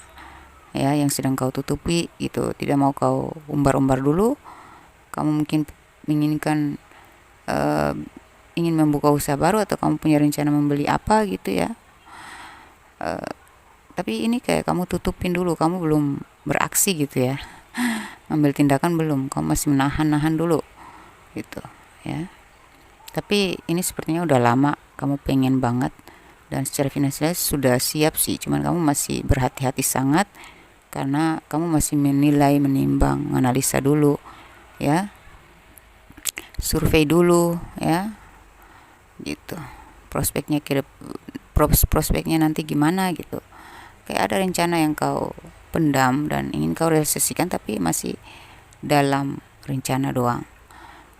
Speaker 1: ya, yang sedang kau tutupi gitu, tidak mau kau umbar-umbar dulu. Kamu mungkin menginginkan ingin membuka usaha baru atau kamu punya rencana membeli apa gitu ya. Tapi ini kayak kamu tutupin dulu, kamu belum beraksi gitu ya, ambil tindakan belum, kamu masih menahan-nahan dulu gitu ya. Tapi ini sepertinya udah lama kamu pengen banget, dan secara finansial sudah siap sih, cuman kamu masih berhati-hati sangat karena kamu masih menilai, menimbang, analisa dulu ya, survei dulu ya gitu, prospeknya prospeknya nanti gimana gitu. Kayak ada rencana yang kau pendam dan ingin kau realisasikan, tapi masih dalam rencana doang.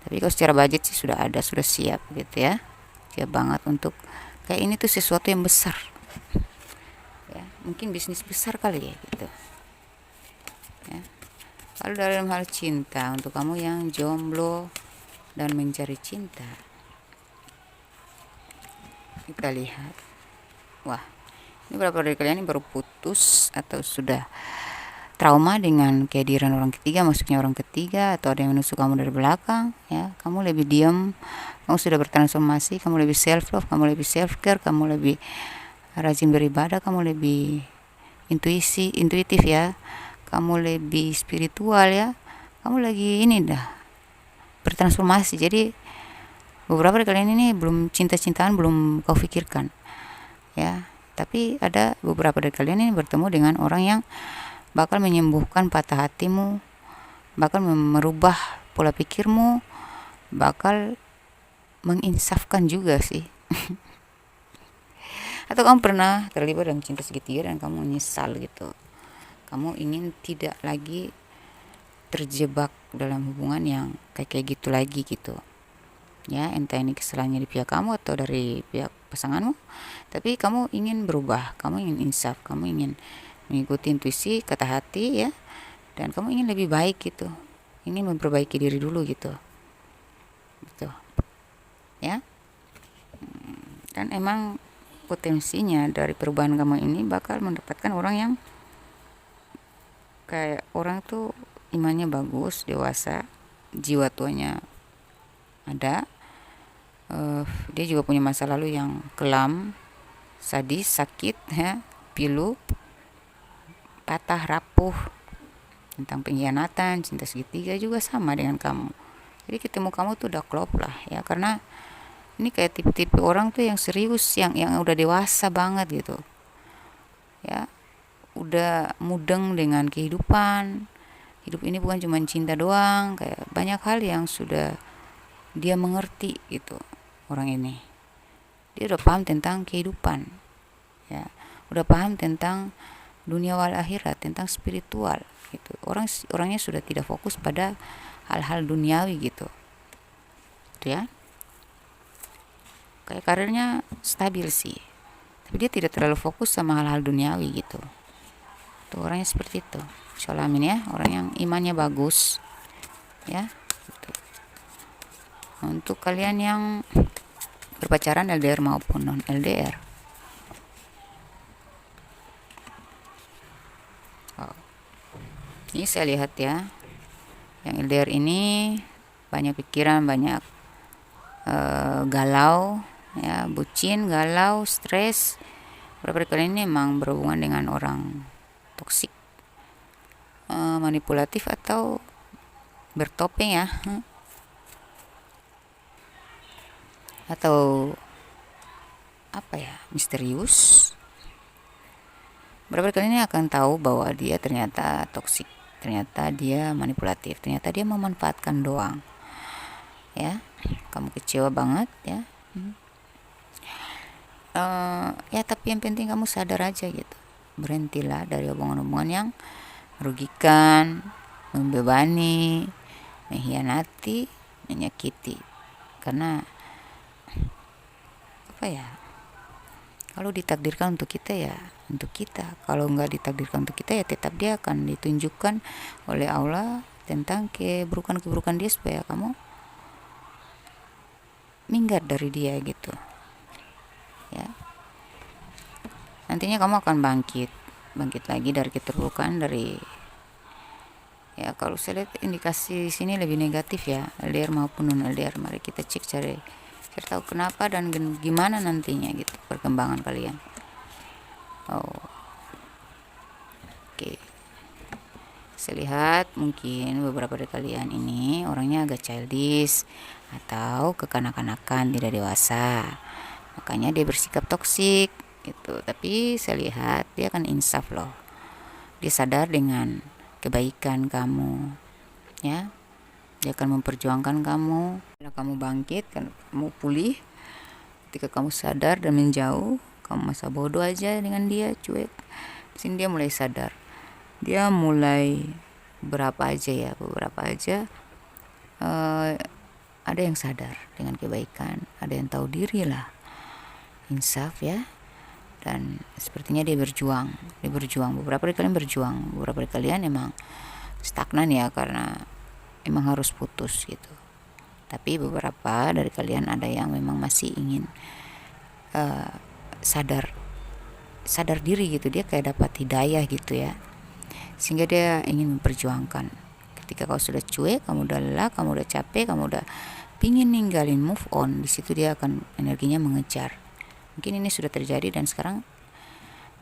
Speaker 1: Tapi kalau secara budget sih sudah ada, sudah siap gitu ya, siap banget untuk kayak ini tuh sesuatu yang besar ya, mungkin bisnis besar kali ya gitu ya. Kalau dalam hal cinta, untuk kamu yang jomblo dan mencari cinta, kita lihat, wah, ini berapa dari kalian ini baru putus atau sudah trauma dengan kehadiran orang ketiga, masuknya orang ketiga, atau ada yang menusuk kamu dari belakang ya. Kamu lebih diam, kamu sudah bertransformasi, kamu lebih self love, kamu lebih self care, kamu lebih rajin beribadah, kamu lebih intuitif ya, kamu lebih spiritual ya, kamu lagi ini dah bertransformasi. Jadi beberapa dari kalian ini belum cinta-cintaan, belum kau pikirkan ya, tapi ada beberapa dari kalian ini bertemu dengan orang yang bakal menyembuhkan patah hatimu, bakal merubah pola pikirmu, bakal menginsafkan juga sih. Atau kamu pernah terlibat dalam cinta segitiga dan kamu menyesal gitu, kamu ingin tidak lagi terjebak dalam hubungan yang kayak gitu lagi gitu ya, entah ini kesalahannya di pihak kamu atau dari pihak pasanganmu, tapi kamu ingin berubah, kamu ingin insaf, kamu ingin mengikuti intuisi, kata hati ya, dan kamu ingin lebih baik gitu, ingin memperbaiki diri dulu gitu ya. Dan emang potensinya dari perubahan kamu ini bakal mendapatkan orang yang kayak orang tuh imannya bagus, dewasa, jiwa tuanya ada, dia juga punya masa lalu yang kelam, sadis, sakit ya, pilu, patah, rapuh, tentang pengkhianatan, cinta segitiga juga sama dengan kamu. Jadi ketemu kamu tuh udah klop lah ya, karena ini kayak tipe-tipe orang tuh yang serius, yang udah dewasa banget gitu ya, udah mudeng dengan kehidupan. Hidup ini bukan cuma cinta doang, kayak banyak hal yang sudah dia mengerti gitu. Orang ini dia udah paham tentang kehidupan ya, udah paham tentang dunia wal akhirat, tentang spiritual gitu. Orangnya sudah tidak fokus pada hal-hal duniawi gitu ya. Kayak karirnya stabil sih, tapi dia tidak terlalu fokus sama hal-hal duniawi gitu. Tuh orangnya seperti itu. Insyaallah amin ya, orang yang imannya bagus ya gitu. Untuk kalian yang berpacaran LDR maupun non LDR, ini saya lihat ya, yang LDR ini banyak pikiran, banyak galau ya, bucin, galau, stres. Beberapa kali ini memang berhubungan dengan orang toksik, manipulatif atau bertopeng ya, atau apa ya, misterius. Beberapa kali ini akan tahu bahwa dia ternyata toksik, ternyata dia manipulatif, ternyata dia memanfaatkan doang ya. Kamu kecewa banget ya, ya tapi yang penting kamu sadar aja gitu, berhentilah dari hubungan-hubungan yang merugikan, membebani, mengkhianati, menyakiti. Karena apa ya, kalau ditakdirkan untuk kita ya untuk kita, kalau nggak ditakdirkan untuk kita ya tetap dia akan ditunjukkan oleh Allah tentang keburukan-keburukan dia, supaya kamu minggat dari dia gitu ya. Nantinya kamu akan bangkit lagi dari keterpurukan, dari ya, kalau saya lihat indikasi di sini lebih negatif ya, LDR maupun non LDR. Mari kita cek cari cari tahu kenapa dan gimana nantinya gitu perkembangan kalian. Oke, saya lihat mungkin beberapa dari kalian ini orangnya agak childish atau kekanak-kanakan, tidak dewasa, makanya dia bersikap toksik gitu. Tapi saya lihat dia akan insaf loh, dia sadar dengan kebaikan kamu ya, dia akan memperjuangkan kamu. Kalau kamu bangkit, kamu pulih, ketika kamu sadar dan menjauh, kamu masa bodoh aja dengan dia, cuek. Sini dia mulai sadar, dia mulai beberapa aja ada yang sadar dengan kebaikan, ada yang tahu diri lah, insaf ya. Dan sepertinya dia berjuang. Beberapa dari kalian berjuang, beberapa dari kalian emang stagnan ya, karena emang harus putus gitu. Tapi beberapa dari kalian ada yang memang masih ingin sadar diri gitu, dia kayak dapat hidayah gitu ya, sehingga dia ingin memperjuangkan. Ketika kau sudah cuek, kamu udah lelah, kamu udah capek, kamu udah pingin ninggalin, move on, di situ dia akan energinya mengejar. Mungkin ini sudah terjadi dan sekarang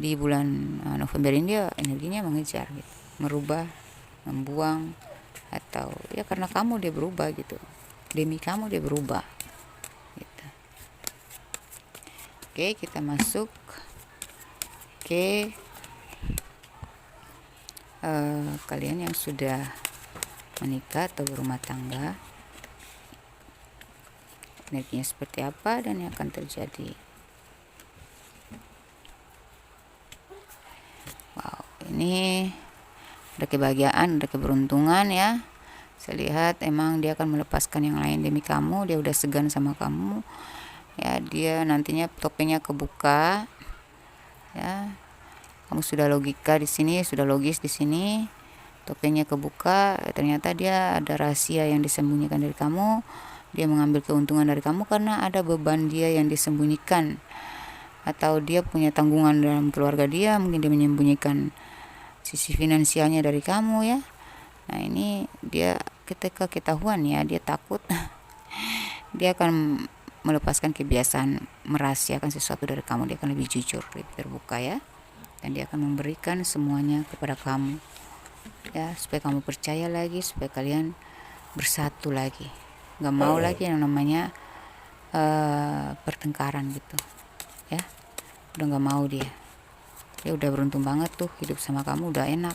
Speaker 1: di bulan November ini dia energinya mengejar gitu, merubah, membuang, atau ya karena kamu dia berubah gitu, demi kamu dia berubah gitu. Oke, kita masuk ke kalian yang sudah menikah atau berumah tangga, energinya seperti apa dan yang akan terjadi. Wow, ini ada kebahagiaan, ada keberuntungan ya. Saya lihat emang dia akan melepaskan yang lain demi kamu, dia udah segan sama kamu ya, dia nantinya topengnya kebuka ya. Kamu sudah logika di sini, sudah logis di sini, topengnya kebuka, ternyata dia ada rahasia yang disembunyikan dari kamu, dia mengambil keuntungan dari kamu karena ada beban dia yang disembunyikan, atau dia punya tanggungan dalam keluarga dia, mungkin dia menyembunyikan sisi finansialnya dari kamu ya. Nah ini dia ketika ketahuan ya, dia takut dia akan melepaskan kebiasaan merahasiakan sesuatu dari kamu, dia akan lebih jujur, lebih terbuka ya, dan dia akan memberikan semuanya kepada kamu ya, supaya kamu percaya lagi, supaya kalian bersatu lagi, nggak mau lagi yang namanya pertengkaran gitu ya. Udah nggak mau dia udah beruntung banget tuh hidup sama kamu, udah enak,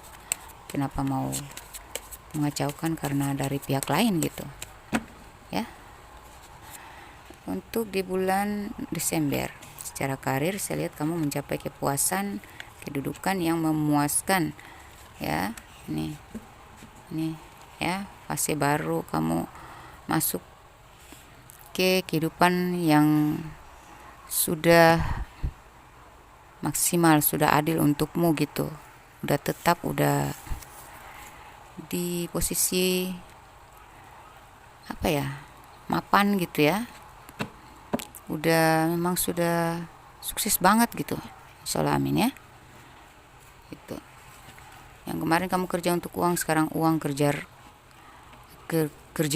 Speaker 1: kenapa mau mengacaukan karena dari pihak lain gitu ya. Untuk di bulan Desember secara karir, saya lihat kamu mencapai kepuasan, kedudukan yang memuaskan ya. Ini ya, fase baru, kamu masuk ke kehidupan yang sudah maksimal, sudah adil untukmu gitu, udah tetap, udah di posisi apa ya, mapan gitu ya, udah memang sudah sukses banget gitu, insyaallah, amin ya. Gitu. Yang kemarin kamu kerja untuk uang, sekarang uang kerja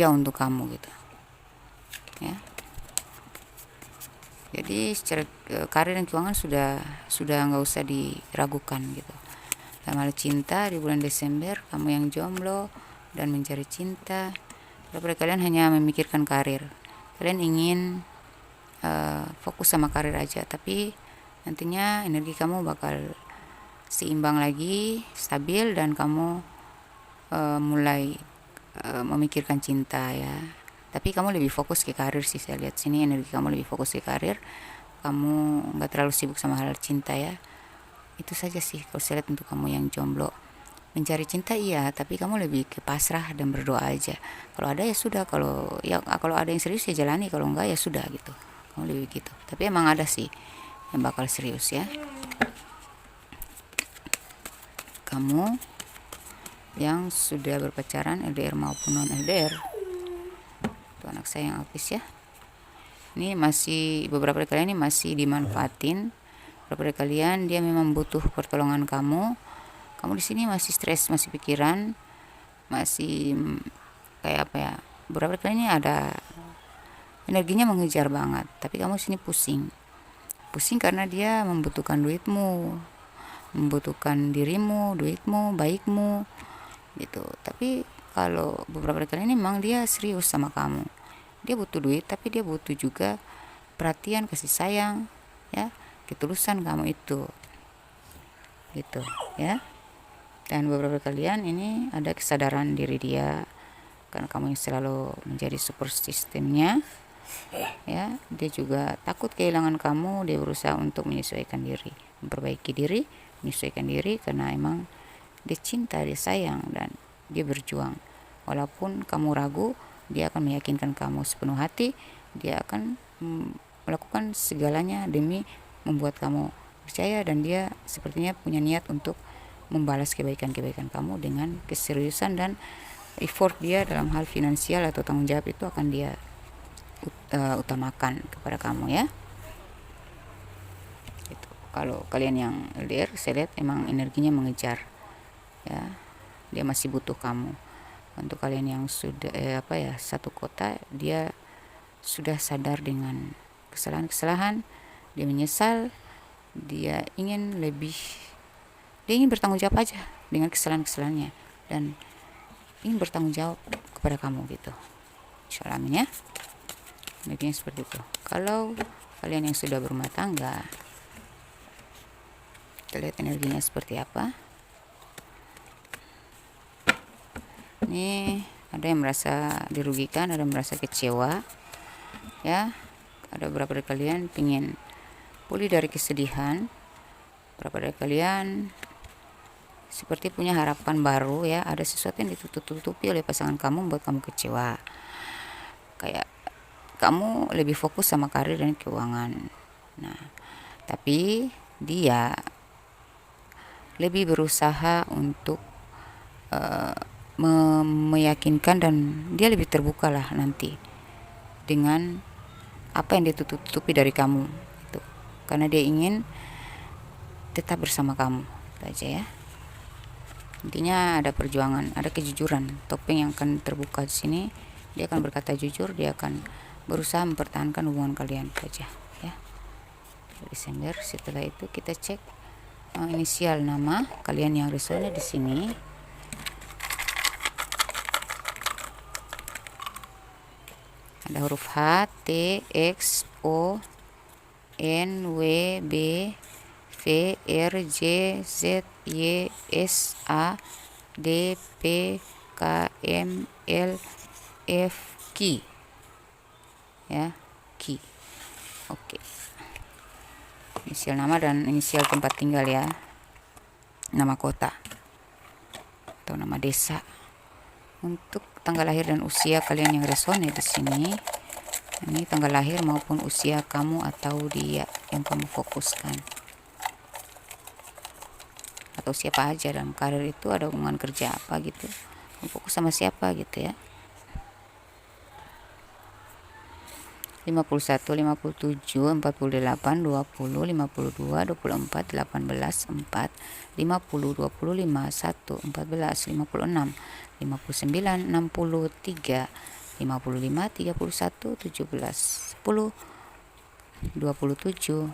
Speaker 1: untuk kamu gitu ya. Jadi secara karir dan keuangan sudah nggak usah diragukan gitu. Dalam hal cinta di bulan Desember, kamu yang jomblo dan mencari cinta, beberapa kalian hanya memikirkan karir, kalian ingin fokus sama karir aja, tapi nantinya energi kamu bakal seimbang lagi, stabil, dan kamu mulai memikirkan cinta ya. Tapi kamu lebih fokus ke karir sih, saya lihat sini energi kamu lebih fokus ke karir, kamu nggak terlalu sibuk sama hal cinta ya. Itu saja sih kalau saya lihat untuk kamu yang jomblo. Mencari cinta iya, tapi kamu lebih ke pasrah dan berdoa aja. Kalau ada ya sudah, kalau ada yang serius ya jalani, kalau enggak ya sudah gitu, kamu lebih gitu. Tapi emang ada sih yang bakal serius ya. Kamu yang sudah berpacaran LDR maupun non LDR, itu anak saya yang autis ya, ini masih, beberapa dari kalian ini masih dimanfaatin, beberapa dari kalian dia memang butuh pertolongan kamu di sini masih stres, masih pikiran, masih kayak apa ya, beberapa dari kalian ini ada energinya mengejar banget, tapi kamu sini pusing karena dia membutuhkan duitmu, membutuhkan dirimu, duitmu, baikmu gitu. Tapi kalau beberapa kali ini memang dia serius sama kamu, dia butuh duit, tapi dia butuh juga perhatian, kasih sayang, ya, ketulusan kamu itu gitu ya. Dan beberapa kalian ini ada kesadaran diri dia, karena kamu yang selalu menjadi support sistemnya ya. Dia juga takut kehilangan kamu, dia berusaha untuk menyesuaikan diri, memperbaiki diri, menyesuaikan diri, karena emang dia cinta, dia sayang, dan dia berjuang. Walaupun kamu ragu, dia akan meyakinkan kamu sepenuh hati. Dia akan melakukan segalanya demi membuat kamu percaya, dan dia sepertinya punya niat untuk membalas kebaikan-kebaikan kamu dengan keseriusan dan effort dia dalam hal finansial atau tanggung jawab itu akan dia utamakan kepada kamu ya. Gitu. Kalau kalian yang LDR, saya lihat emang energinya mengejar ya, dia masih butuh kamu. Untuk kalian yang sudah satu kota, dia sudah sadar dengan kesalahan-kesalahan, dia menyesal, dia ingin bertanggung jawab aja dengan kesalahan-kesalahannya, dan ingin bertanggung jawab kepada kamu gitu. Insyaallah, amin ya. Energinya seperti itu. Kalau kalian yang sudah berumah tangga, kita lihat energinya seperti apa. Ini ada yang merasa dirugikan, ada yang merasa kecewa ya. Ada beberapa dari kalian ingin pulih dari kesedihan, beberapa dari kalian seperti punya harapan baru ya. Ada sesuatu yang ditutup-tutupi oleh pasangan kamu membuat kamu kecewa, kayak kamu lebih fokus sama karir dan keuangan. Nah, tapi dia lebih berusaha untuk meyakinkan, dan dia lebih terbuka lah nanti dengan apa yang ditutup-tutupi dari kamu itu, karena dia ingin tetap bersama kamu. Itu aja ya. Intinya ada perjuangan, ada kejujuran. Topeng yang akan terbuka di sini, dia akan berkata jujur, dia akan berusaha mempertahankan hubungan kalian. Itu aja ya. Desember. Setelah itu kita cek inisial nama kalian yang resonnya di sini. Ada huruf H, T, X, O, N, W, B, V, R, J, Z, Y, S, A, D, P, K, M, L, F, Q ya, Q. Oke. Inisial nama dan inisial tempat tinggal ya, nama kota atau nama desa. Untuk tanggal lahir dan usia kalian yang resonate di sini, ini tanggal lahir maupun usia kamu atau dia yang kamu fokuskan, atau siapa aja dalam karir itu, ada hubungan kerja apa gitu, kamu fokus sama siapa gitu ya. 51, 57, 48, 20, 52, 24, 18, 4, 50, 20, 25, 1, 14, 56, 59, 63, 55, 31, 17, 10, 27,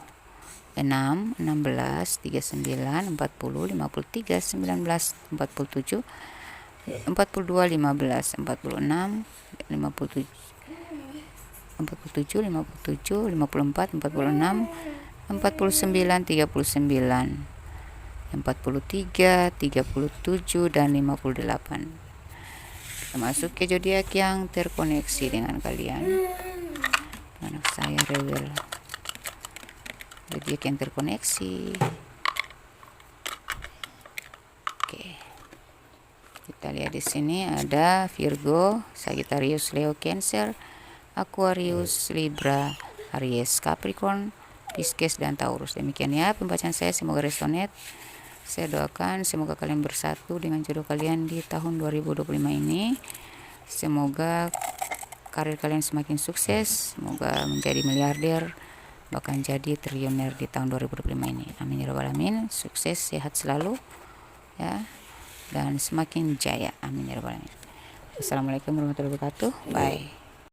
Speaker 1: 6, 16, 39, 40, 53, 19, 47, 42, 15, 46, 57, 47, 57, 54, 46, 49, 39, 43, 37, dan 58. Termasuk ke zodiak yang terkoneksi dengan kalian. Anak saya rewel. Zodiak yang terkoneksi. Oke. Kita lihat di sini ada Virgo, Sagittarius, Leo, Cancer, Aquarius, Libra, Aries, Capricorn, Pisces, dan Taurus. Demikian ya pembacaan saya, semoga resonate. Saya doakan semoga kalian bersatu dengan jodoh kalian di tahun 2025 ini. Semoga karir kalian semakin sukses, semoga menjadi miliarder, bahkan jadi triliuner di tahun 2025 ini. Amin ya rabbal alamin. Sukses, sehat selalu ya, dan semakin jaya. Amin ya rabbal alamin. Assalamualaikum warahmatullahi wabarakatuh. Bye.